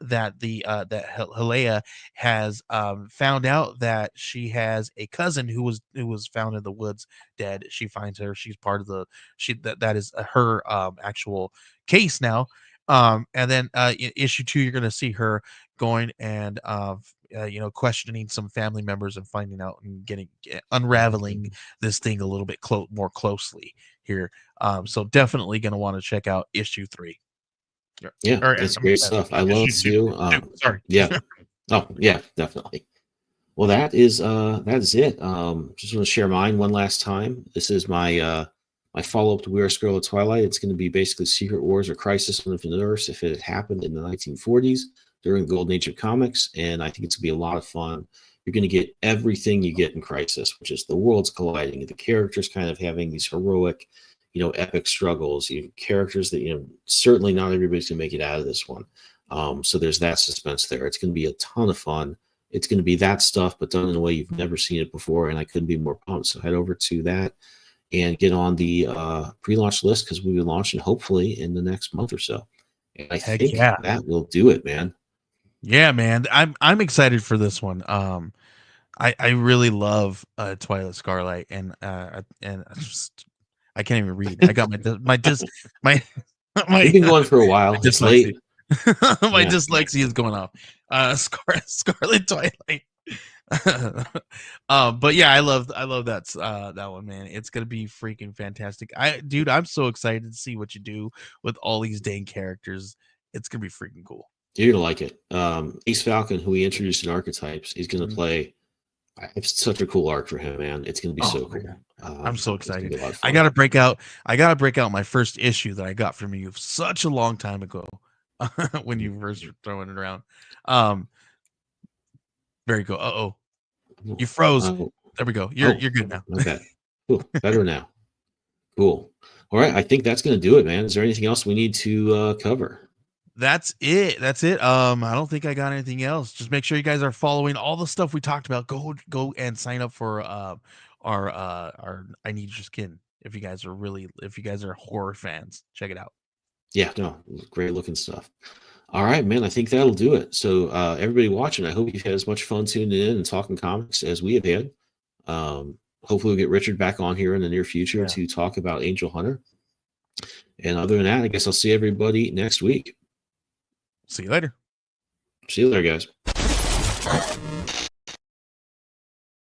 that Halea has found out that she has a cousin who was found in the woods dead. She finds her. She's part of that is her actual case now. And then in issue 2, you're going to see her going and questioning some family members and finding out and unraveling this thing a little bit more closely here. So definitely going to want to check out issue 3. Yeah, it's great stuff. I love to. Sorry. Yeah. Oh, yeah, definitely. Well, that is it. Just want to share mine one last time. This is my my follow-up to We Are Scarlet Twilight. It's going to be basically Secret Wars or Crisis on Infinite Earths if it had happened in the 1940s during the Golden Age of comics, and I think it's going to be a lot of fun. You're going to get everything you get in Crisis, which is the worlds colliding, the characters kind of having these heroic, epic struggles, characters that, certainly not everybody's going to make it out of this one. So there's that suspense there. It's going to be a ton of fun. It's going to be that stuff, but done in a way you've never seen it before, and I couldn't be more pumped. So head over to that and get on the pre-launch list, because we'll be launching hopefully in the next month or so. And I think that will do it, man. Yeah, man. I'm excited for this one. I really love Twilight Scarlight, and I can't even read. I got my We've been going for a while. It's dyslexia. late. My Yeah. dyslexia is going off. Scarlet Twilight. But yeah, I love that one, man. It's gonna be freaking fantastic. Dude, I'm so excited to see what you do with all these dang characters. It's gonna be freaking cool. You're gonna like it. Ace Falcon, who we introduced in Archetypes, is gonna play. It's such a cool arc for him, man. It's gonna be so cool. I'm so excited. I gotta break out my first issue that I got from you such a long time ago when you first were throwing it around. Very cool. Uh-oh. You froze. There we go. You're good now. Okay. Cool. Better now. Cool. All right. I think that's gonna do it, man. Is there anything else we need to cover? That's it. I don't think I got anything else. Just make sure you guys are following all the stuff we talked about. Go and sign up for our I Need Your Skin if you guys are horror fans. Check it out. Yeah, no, great looking stuff. All right, man. I think that'll do it. So everybody watching, I hope you've had as much fun tuning in and talking comics as we have had. Hopefully we'll get Richard back on here in the near future to talk about Angel Hunter. And other than that, I guess I'll see everybody next week. See you later. See you later, guys.